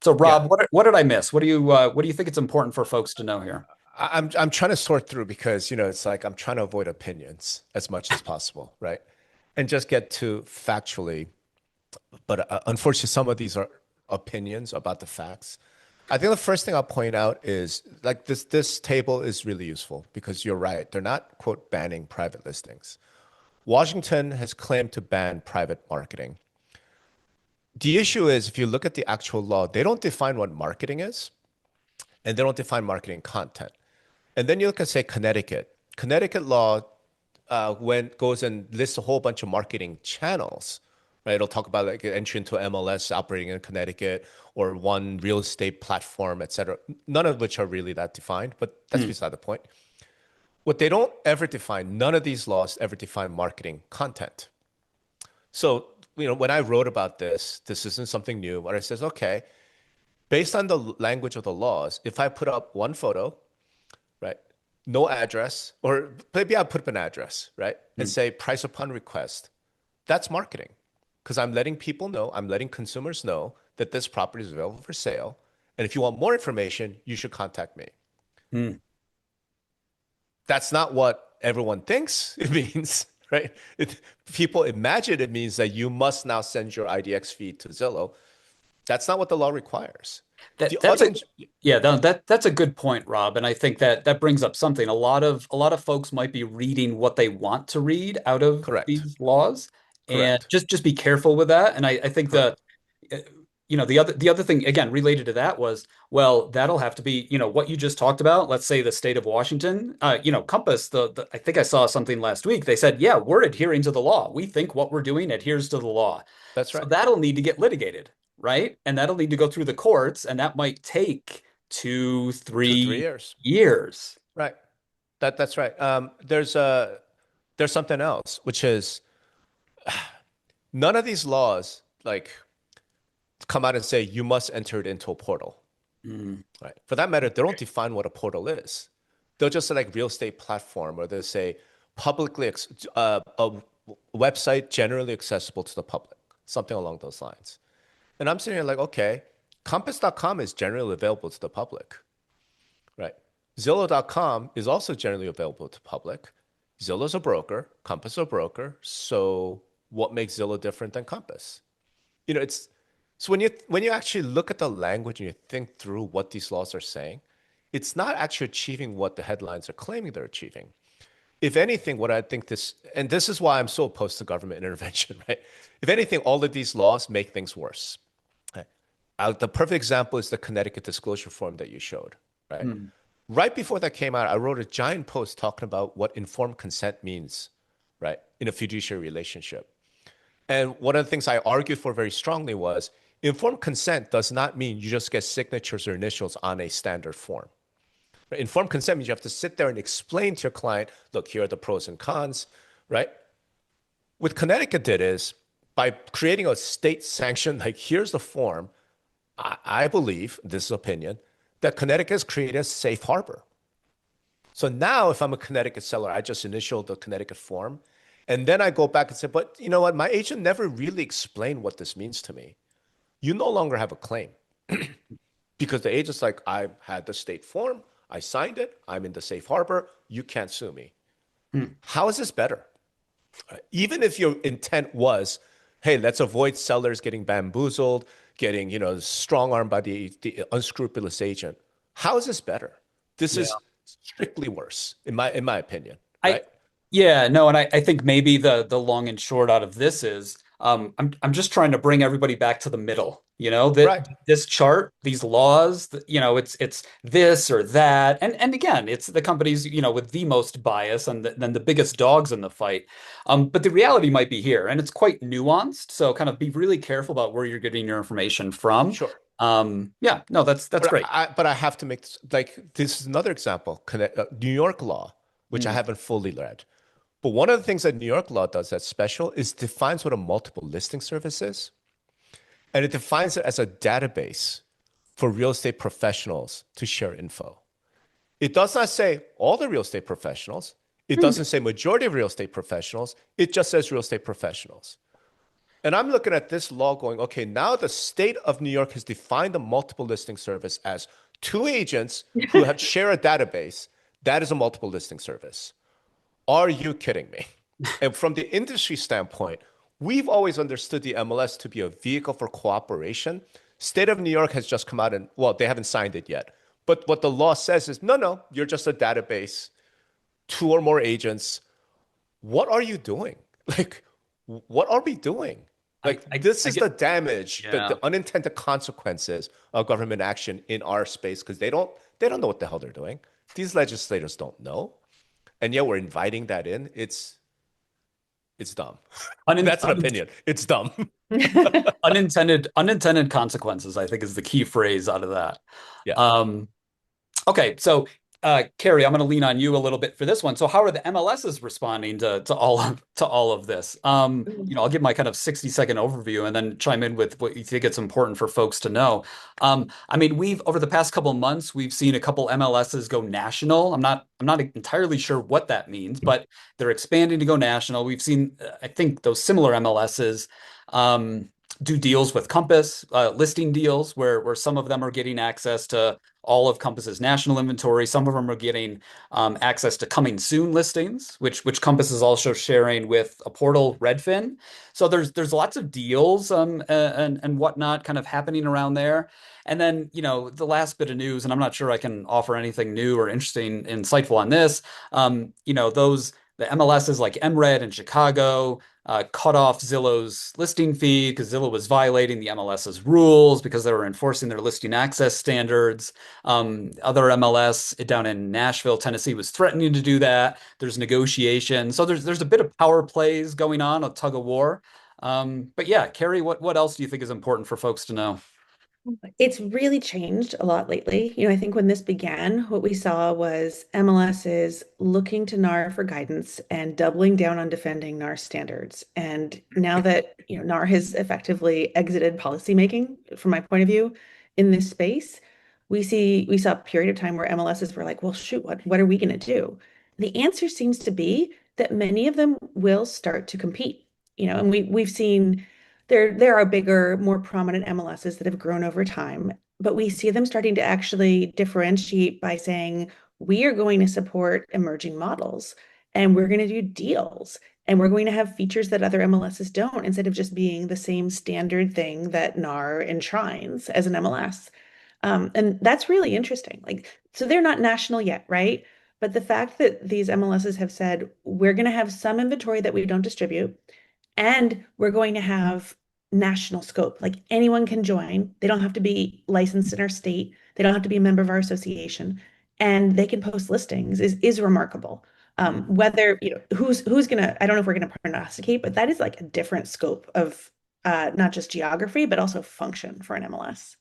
So, Yeah. Rob, what did I miss? What do you think it's important for folks to know here? I'm trying to sort through because, it's like I'm trying to avoid opinions as much as possible, right? And just get to factually. But unfortunately, some of these are opinions about the facts. I think the first thing I'll point out is like this table is really useful because you're right. They're not, quote, banning private listings. Washington has claimed to ban private marketing. The issue is if you look at the actual law, they don't define what marketing is and they don't define marketing content. And then you look at, say, Connecticut. Connecticut law when goes and lists a whole bunch of marketing channels, right? It'll talk about like entry into MLS operating in Connecticut or one real estate platform, et cetera. None of which are really that defined, but that's Hmm. beside the point. What they don't ever define, none of these laws ever define marketing content. So, when I wrote about this isn't something new, but it says, okay, based on the language of the laws, if I put up one photo, right? No address, or maybe I'll put up an address, right? And Hmm. say price upon request. That's marketing because I'm letting people know, I'm letting consumers know that this property is available for sale. And if you want more information, you should contact me. Hmm. That's not what everyone thinks it means, right? People imagine it means that you must now send your IDX feed to Zillow. That's not what the law requires. That The that's other, a Yeah, that's a good point, Rob. And I think that brings up something. A lot of folks might be reading what they want to read out of correct, these laws, and correct, just be careful with that. And I think correct. uh, the other thing again related to that was, well, that'll have to be, what you just talked about. Let's say the state of Washington, Compass. I think I saw something last week. They said, yeah, we're adhering to the law. We think what we're doing adheres to the law. That's So right. that'll need to get litigated, right? And that'll need to go through the courts, and that might take two, 2, 3 3 years. years. Right. That's right. There's something else, which is none of these laws like come out and say you must enter it into a portal. Mm, Right. For that matter, they don't define what a portal is. They'll just say like real estate platform, or they'll say a website generally accessible to the public, something along those lines. And I'm sitting here like, okay, compass.com is generally available to the public. Right. Zillow.com is also generally available to public. Zillow's a broker, Compass is a broker. So what makes Zillow different than Compass? It's so when you actually look at the language and you think through what these laws are saying, it's not actually achieving what the headlines are claiming they're achieving. If anything, what I think and this is why I'm so opposed to government intervention, right? If anything, all of these laws make things worse. Right? The perfect example is the Connecticut disclosure form that you showed, right? mm, Right before that came out, I wrote a giant post talking about what informed consent means, right, in a fiduciary relationship. And one of the things I argued for very strongly was informed consent does not mean you just get signatures or initials on a standard form. Right? Informed consent means you have to sit there and explain to your client, look, here are the pros and cons, right? What Connecticut did is by creating a state sanction, like here's the form, I believe, this is opinion, that Connecticut has created a safe harbor. So now if I'm a Connecticut seller, I just initial the Connecticut form. And then I go back and say, but you know what? My agent never really explained what this means to me. You no longer have a claim because the agent's like, I had the state form, I signed it, I'm in the safe harbor, you can't sue me. Hmm. How is this better? Even if your intent was, hey, let's avoid sellers getting bamboozled, getting, strong armed by the unscrupulous agent. How is this better? This Yeah. is strictly worse, in my opinion, I right? Yeah, no, and I think maybe the long and short out of this is I'm just trying to bring everybody back to the middle, that Right. this chart, these laws, it's this or that. And again, it's the companies, with the most bias and then the biggest dogs in the fight. But the reality might be here, and it's quite nuanced. So kind of be really careful about where you're getting your information from. Sure. Yeah, no, that's But great. I have to make this, like this is another example. New York law, which I Mm. haven't fully read. But one of the things that New York law does that's special is defines what a multiple listing service is. And it defines it as a database for real estate professionals to share info. It does not say all the real estate professionals. It Mm. doesn't say majority of real estate professionals. It just says real estate professionals. And I'm looking at this law going, okay, now the state of New York has defined the multiple listing service as two agents who have share a database. That is a multiple listing service. Are you kidding me? And from the industry standpoint, we've always understood the MLS to be a vehicle for cooperation. State of New York has just come out and, well, they haven't signed it yet. But what the law says is, no, no, you're just a database, two or more agents. What are you doing? Like, what are we doing? I, Like, I this I is get the damage, Yeah. the unintended consequences of government action in our space because they don't know what the hell they're doing. These legislators don't know. And yet we're inviting that in. It's dumb. Un, That's an opinion. It's dumb. unintended consequences, I think, is the key phrase out of that. Yeah. Um, okay, so Carey, I'm going to lean on you a little bit for this one. So, how are the MLSs responding to all of this? I'll give my kind of 60-second overview and then chime in with what you think it's important for folks to know. I mean, we've over the past couple of months, we've seen a couple MLSs go national. I'm not entirely sure what that means, but they're expanding to go national. We've seen, I think, those similar MLSs. Do deals with Compass, listing deals where some of them are getting access to all of Compass's national inventory. Some of them are getting access to coming soon listings, which Compass is also sharing with a portal, Redfin. So there's lots of deals and whatnot kind of happening around there. And then the last bit of news, and I'm not sure I can offer anything new or interesting, insightful on this. Those the MLSs like MRED in Chicago cut off Zillow's listing feed because Zillow was violating the MLS's rules because they were enforcing their listing access standards. Other MLS down in Nashville, Tennessee, was threatening to do that. There's negotiation, so there's a bit of power plays going on, a tug of war. But yeah, Carey, what else do you think is important for folks to know? It's really changed a lot lately. I think when this began, what we saw was MLSs looking to NAR for guidance and doubling down on defending NAR standards. And now that, NAR has effectively exited policymaking, from my point of view, in this space, we saw a period of time where MLSs were like, well, shoot, what are we going to do? The answer seems to be that many of them will start to compete. And we've seen there are bigger, more prominent MLSs that have grown over time, but we see them starting to actually differentiate by saying, we are going to support emerging models and we're going to do deals and we're going to have features that other MLSs don't instead of just being the same standard thing that NAR enshrines as an MLS. And that's really interesting. So they're not national yet, right? But the fact that these MLSs have said, we're going to have some inventory that we don't distribute, and we're going to have national scope. Like anyone can join. They don't have to be licensed in our state. They don't have to be a member of our association. And they can post listings is remarkable. Hmm. Whether, who's gonna, I don't know if we're gonna prognosticate, but that is like a different scope of not just geography, but also function for an MLS.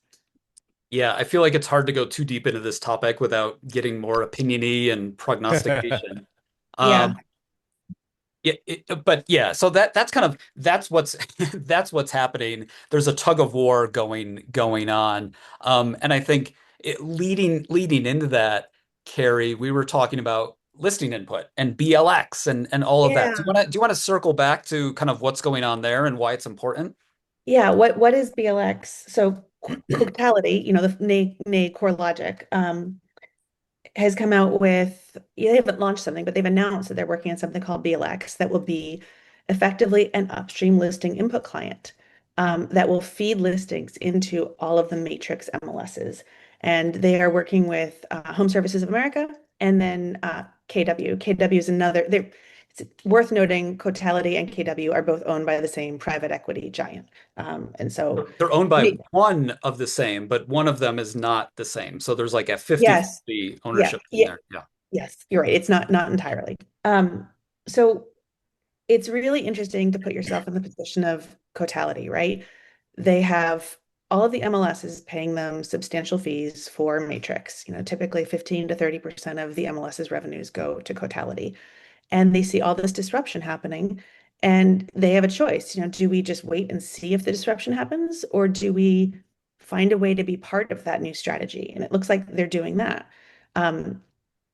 Yeah, I feel like it's hard to go too deep into this topic without getting more opiniony and prognostication. Yeah. Um, Yeah, but yeah, so that's kind of that's what's that's what's happening. There's a tug of war going on, and I think leading into that, Carey, we were talking about listing input and BLX and all of that. Yeah. Do you want to circle back to kind of what's going on there and why it's important? Yeah, what is BLX? So Cotality, the nay core logic. Has come out with, they haven't launched something, but they've announced that they're working on something called BLX that will be effectively an upstream listing input client that will feed listings into all of the Matrix MLSs. And they are working with Home Services of America and then KW. KW is another, it's worth noting Cotality and KW are both owned by the same private equity giant. And so, They're owned by one of the same, but one of them is not the same. So there's like a yes, 50-50 yeah, ownership in yeah, there. Yeah. yes, you're right. It's not entirely. So it's really interesting to put yourself in the position of Cotality, right? They have all of the MLSs paying them substantial fees for Matrix. Typically 15 to 30% of the MLS's revenues go to Cotality. And they see all this disruption happening, and they have a choice. Do we just wait and see if the disruption happens, or do we find a way to be part of that new strategy? And it looks like they're doing that. Um,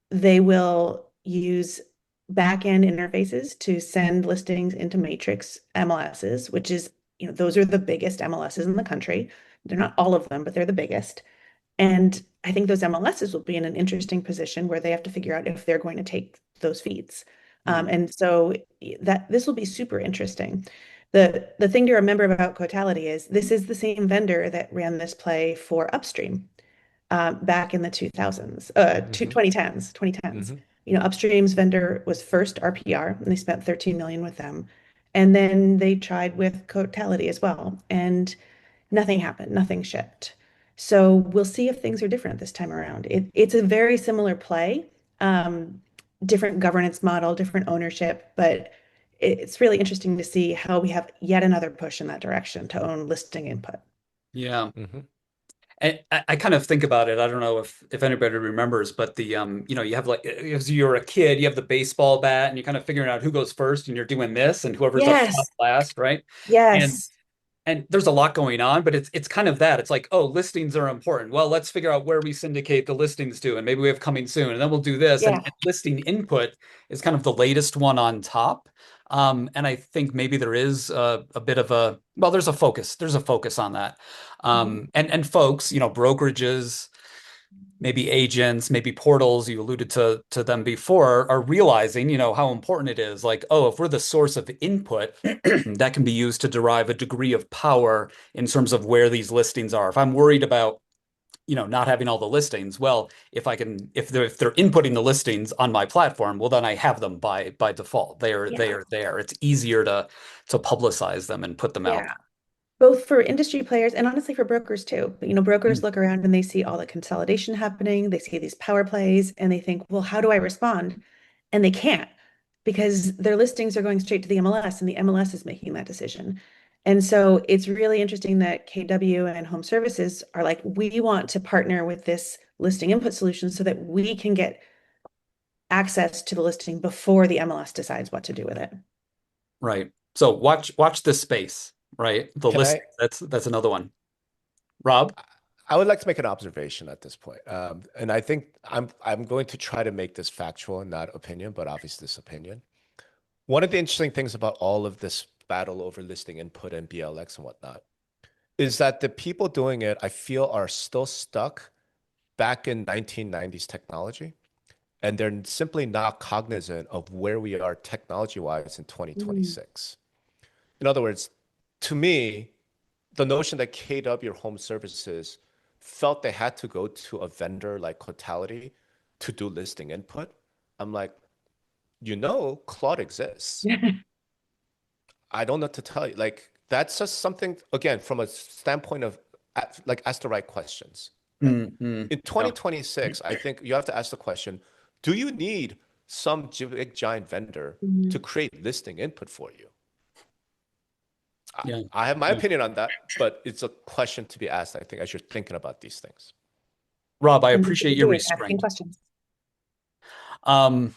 they will use back-end interfaces to send listings into Matrix MLSs, which is, those are the biggest MLSs in the country. They're not all of them, but they're the biggest. And I think those MLSs will be in an interesting position where they have to figure out if they're going to take those feeds. Mm. And so that this will be super interesting. The thing to remember about Cotality is this is the same vendor that ran this play for Upstream back in the 2000s, Hmm. 2010s, 2010s. Hmm. Upstream's vendor was first RPR, and they spent 13 million with them. And then they tried with Cotality as well, and nothing happened, nothing shipped. So we'll see if things are different this time around. It's a very similar play, um, different governance model, different ownership, but it's really interesting to see how we have yet another push in that direction to own listing input. Yeah. Hmm. And I kind of think about it. I don't know if anybody remembers, but you have like as you're a kid, you have the baseball bat and you're kind of figuring out who goes first and you're doing this and whoever's up top Yes, last, right? And yes, and there's a lot going on, but it's kind of that. It's like, oh, listings are important. Well, let's figure out where we syndicate the listings to, and maybe we have coming soon, and then we'll do this. yeah. And listing input is kind of the latest one on top. And I think maybe there is a bit of a well, there's a focus. There's a focus on that. Mhm. And folks, brokerages, maybe agents, maybe portals, you alluded to them before, are realizing, how important it is. Like, oh, if we're the source of input, that can be used to derive a degree of power in terms of where these listings are. If I'm worried about, not having all the listings, well, if they're inputting the listings on my platform, well, then I have them by default. They Yeah, are there. It's easier to publicize them and put them out yeah. Both for industry players and honestly for brokers too. there. Brokers look around and they see all the consolidation happening, they see these power plays, and they think, well, how do I respond? And they can't because their listings are going straight to the MLS and the MLS is making that decision. And so it's really interesting that KW and Home Services are like, we want to partner with this listing input solution so that we can get access to the listing before the MLS decides what to do with it. Right. So watch this space, right? The Can list I? that's another one. Rob? I would like to make an observation at this point, and I think I'm going to try to make this factual and not opinion, but obviously this opinion. One of the interesting things about all of this battle over listing input and BLX and whatnot is that the people doing it, I feel, are still stuck back in 1990s technology, and they're simply not cognizant of where we are technology-wise in Mm. 2026. In other words, to me, the notion that KW Home Services felt they had to go to a vendor like Cotality to do listing input, I'm like, Claude exists. I don't know what to tell you. Like, that's just something, again, from a standpoint of like, ask the right questions, right? Mm-hmm. In Yeah. 2026, I think you have to ask the question, do you need some big giant vendor to Mhm. create listing input for you? I, Yeah. I have my Yeah. opinion on that, but it's a question to be asked, I think, as you're thinking about these things. Rob, I And that's what appreciate we're your doing, asking restraint. questions. Um,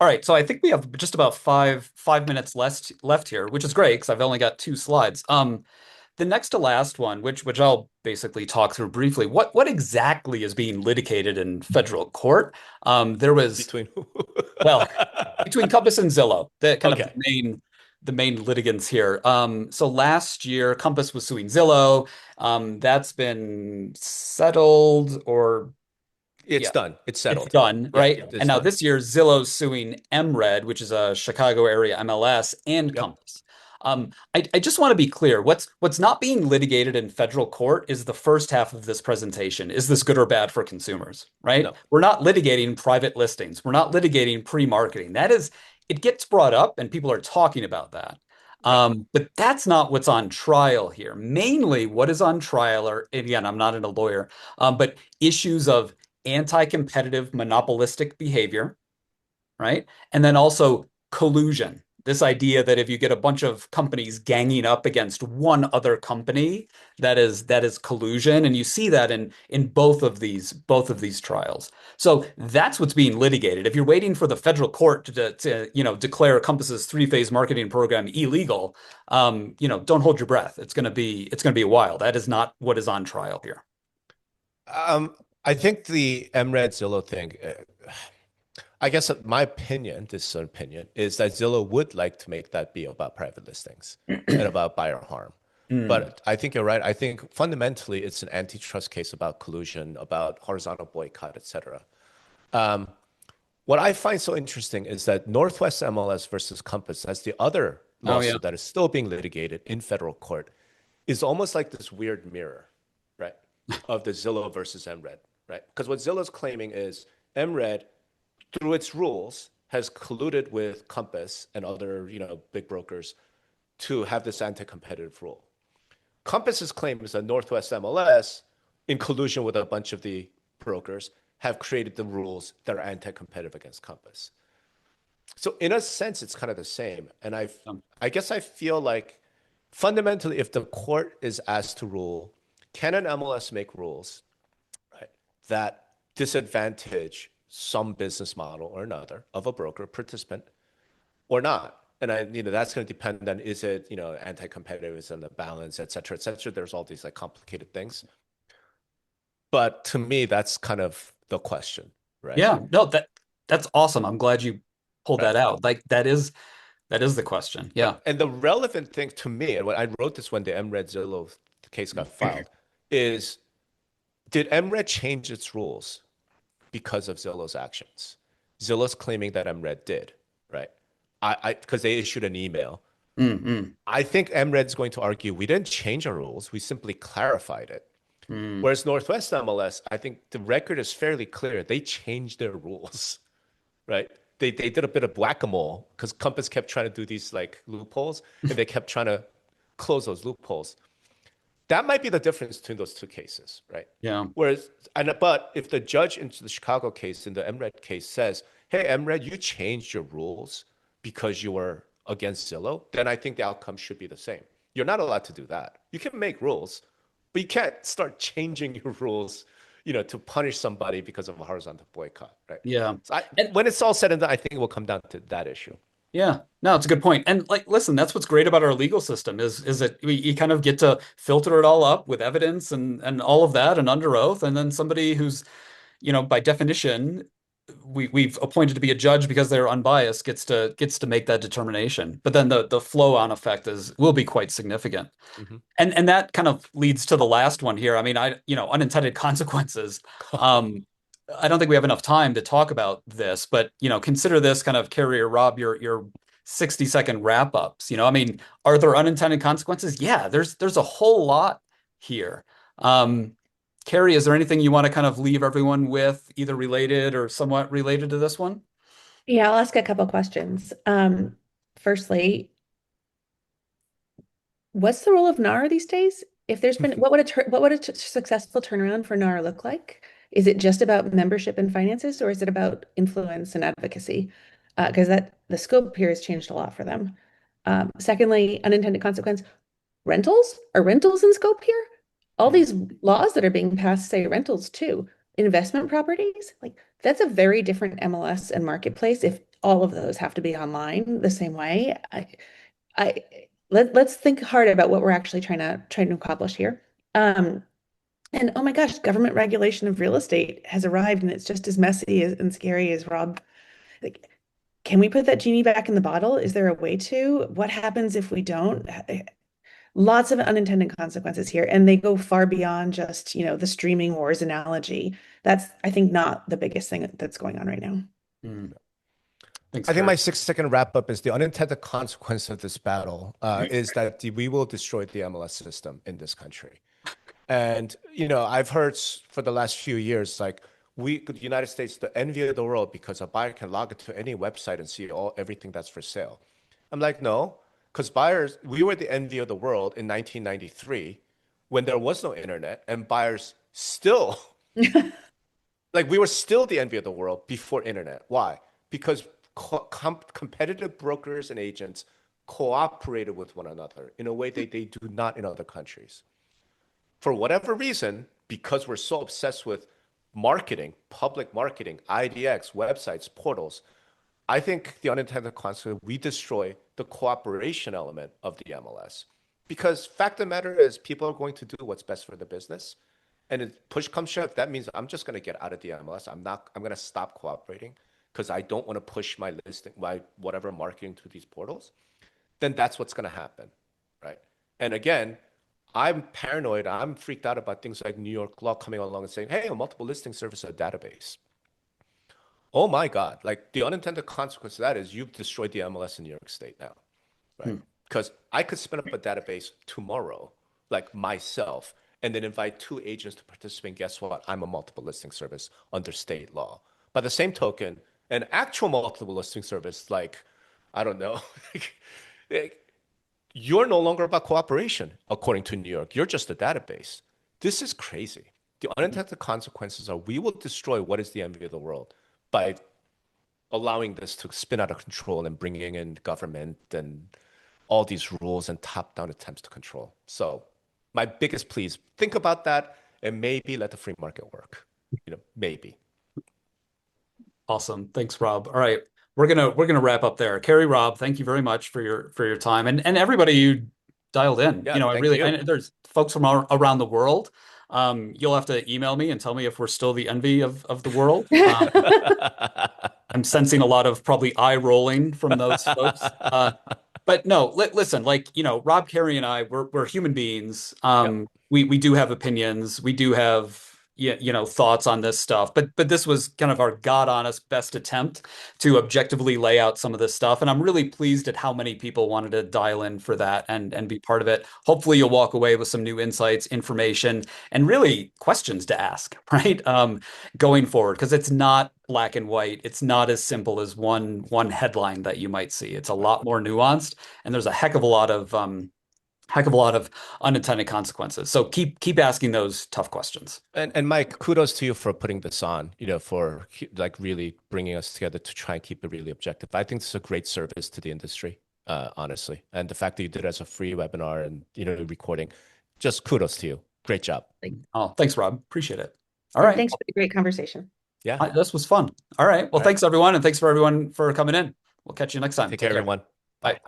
All right, so I think we have just about five minutes left here, which is great because I've only got two slides. The next to last one, which I'll basically talk through briefly, what exactly is being litigated in federal court? There was Between who? well between Compass and Zillow, the kind of Okay. the main litigants here. So last year, Compass was suing Zillow. That's been settled, or It's yeah, done. It's it's settled. done, Yeah, right? And it's now done. this year, Zillow's suing MRED, which is a Chicago area MLS, and Yep. Compass. I just want to be clear. What's not being litigated in federal court is the first half of this presentation. Is this good or bad for consumers, right? No. We're not litigating private listings. We're not litigating pre-marketing. That is, it gets brought up and people are talking about that. Right. But that's not what's on trial here. Mainly what is on trial are, again, I'm not a lawyer, but issues of anti-competitive monopolistic behavior, right? And then also collusion. This idea that if you get a bunch of companies ganging up against one other company, that is collusion, and you see that in both of these trials. So that's what's being litigated. If you're waiting for the federal court to declare Compass's three-phase marketing program illegal, don't hold your breath. It's gonna be a while. That is not what is on trial here. I think the MRED Zillow thing, I guess my opinion, this is an opinion, is that Zillow would like to make that be about private listings and about buyer harm. Mm. But I think you're right. I think fundamentally it's an antitrust case about collusion, about horizontal boycott, et cetera. What I find so interesting is that Northwest MLS versus Compass, as the other Oh yeah. lawsuit that is still being litigated in federal court, is almost like this weird mirror, right, of the Zillow versus MRED, right? Because what Zillow's claiming is MRED, through its rules, has colluded with Compass and other, big brokers to have this anti-competitive rule. Compass's claim is that Northwest MLS, in collusion with a bunch of the brokers, have created the rules that are anti-competitive against Compass. So in a sense, it's kind of the same. And Um, I guess I feel like fundamentally, if the court is asked to rule, can an MLS make rules, right, that disadvantage some business model or another of a broker participant or not? And that's going to depend on, is it, anti-competitive, is it the balance, et cetera, et cetera. There's all these like complicated things. But to me, that's kind of the question, right? yeah, no, that's awesome. I'm glad you pulled Right. that out. Like that is the question. Yeah. And the relevant thing to me, and when I wrote this when the MRED Zillow case got filed, is did MRED change its rules because of Zillow's actions? Zillow's claiming that MRED did, right? Because they issued an email. Mm, I think MRED's going to argue we didn't change our rules, we simply clarified it. mm. Whereas Northwest MLS, I think the record is fairly clear. They changed their rules, right? They did a bit of whack-a-mole because Compass kept trying to do these like loopholes and they kept trying to close those loopholes. That might be the difference between those two cases, right? Yeah. But if the judge in the Chicago case, in the MRED case, says, "Hey, MRED, you changed your rules because you were against Zillow," then I think the outcome should be the same. You're not allowed to do that. You can make rules, but you can't start changing your rules, to punish somebody because of a horizontal boycott, right? Yeah. So And when it's all said and done, I think it will come down to that issue. yeah, no, it's a good point. And like, listen, that's what's great about our legal system is that you kind of get to filter it all up with evidence and all of that and under oath, and then somebody who's, by definition, we've appointed to be a judge because they're unbiased gets to make that determination. But then the flow on effect will be quite significant. Hmm. And that kind of leads to the last one here. I mean, unintended consequences. Um, I don't think we have enough time to talk about this, but consider this kind of Carey or Rob, your 60-second wrap ups. I mean, are there unintended consequences? Yeah, there's a whole lot here. Um, Carey, is there anything you want to kind of leave everyone with, either related or somewhat related to this one? Yeah, I'll ask a couple questions. Firstly, what's the role of NAR these days? If there's been, what would a successful turnaround for NAR look like? Is it just about membership and finances, or is it about influence and advocacy? Because that the scope here has changed a lot for them. Secondly, unintended consequence, rentals? Are rentals in scope here? All Hmm. these laws that are being passed say rentals too. Investment properties, like that's a very different MLS and marketplace if all of those have to be online the same way. I let's think hard about what we're actually trying to accomplish here. Um, and oh my gosh, government regulation of real estate has arrived, and it's just as messy and scary as Rob. Like, can we put that genie back in the bottle? Is there a way to? What happens if we don't? Lots of unintended consequences here, and they go far beyond just, the streaming wars analogy. That's, I think, not the biggest thing that's going on right now. Mm. Thanks, I think Carey. my 6 second wrap up is the unintended consequence of this battle is that we will destroy the MLS system in this country. And, I've heard for the last few years, like the United States, the envy of the world because a buyer can log into any website and see everything that's for sale. I'm like, no, because we were the envy of the world in 1993 when there was no internet and buyers still, like we were still the envy of the world before internet. Why? Because competitive brokers and agents cooperated with one another in a way they do not in other countries. For whatever reason, because we're so obsessed with marketing, public marketing, IDX, websites, portals, I think the unintended consequence, we destroy the cooperation element of the MLS. Because fact of the matter is people are going to do what's best for the business. And if push comes shove, that means I'm just going to get out of the MLS. I'm going to stop cooperating because I don't want to push my listing, my whatever marketing to these portals. Then that's what's going to happen, right? And again, I'm paranoid. I'm freaked out about things like New York law coming along and saying, hey, a multiple listing service is a database. Oh my God. Like the unintended consequence of that is you've destroyed the MLS in New York State now, right? Hmm. Because I could spin up a database tomorrow, like myself, and then invite two agents to participate. Guess what? I'm a multiple listing service under state law. By the same token, an actual multiple listing service, like, I don't know, you're no longer about cooperation, according to New York. You're just a database. This is crazy. The unintended consequences are we will destroy what is the envy of the world by allowing this to spin out of control and bringing in government and all these rules and top-down attempts to control. So my biggest plea is think about that and maybe let the free market work. Maybe. Awesome. Thanks, Rob. All right. We're gonna wrap up there. Carey, Rob, thank you very much for your time and everybody you dialed in. Yeah, I thank really you. there's folks from around the world. You'll have to email me and tell me if we're still the envy of the world. I'm sensing a lot of probably eye rolling from those folks. But no, listen, Rob, Carey, and I, we're human beings. Yep. We do have opinions. We do have thoughts on this stuff. But this was kind of our God honest best attempt to objectively lay out some of this stuff. And I'm really pleased at how many people wanted to dial in for that and be part of it. Hopefully you'll walk away with some new insights, information, and really questions to ask, right? Going forward, because it's not black and white. It's not as simple as one headline that you might see. It's a lot more nuanced, and there's a heck of a lot of unintended consequences. So keep asking those tough questions. And Mike, kudos to you for putting this on, for like really bringing us together to try and keep it really objective. I think this is a great service to the industry, honestly. And the fact that you did it as a free webinar and, recording, just kudos to you. Great job. Oh, thanks, Rob. Appreciate it. All right. Thanks for the great conversation. Yeah. This was fun. All right. Well, All right. thanks everyone, and thanks for everyone for coming in. We'll catch you next time. Take care, everyone. Bye. Bye.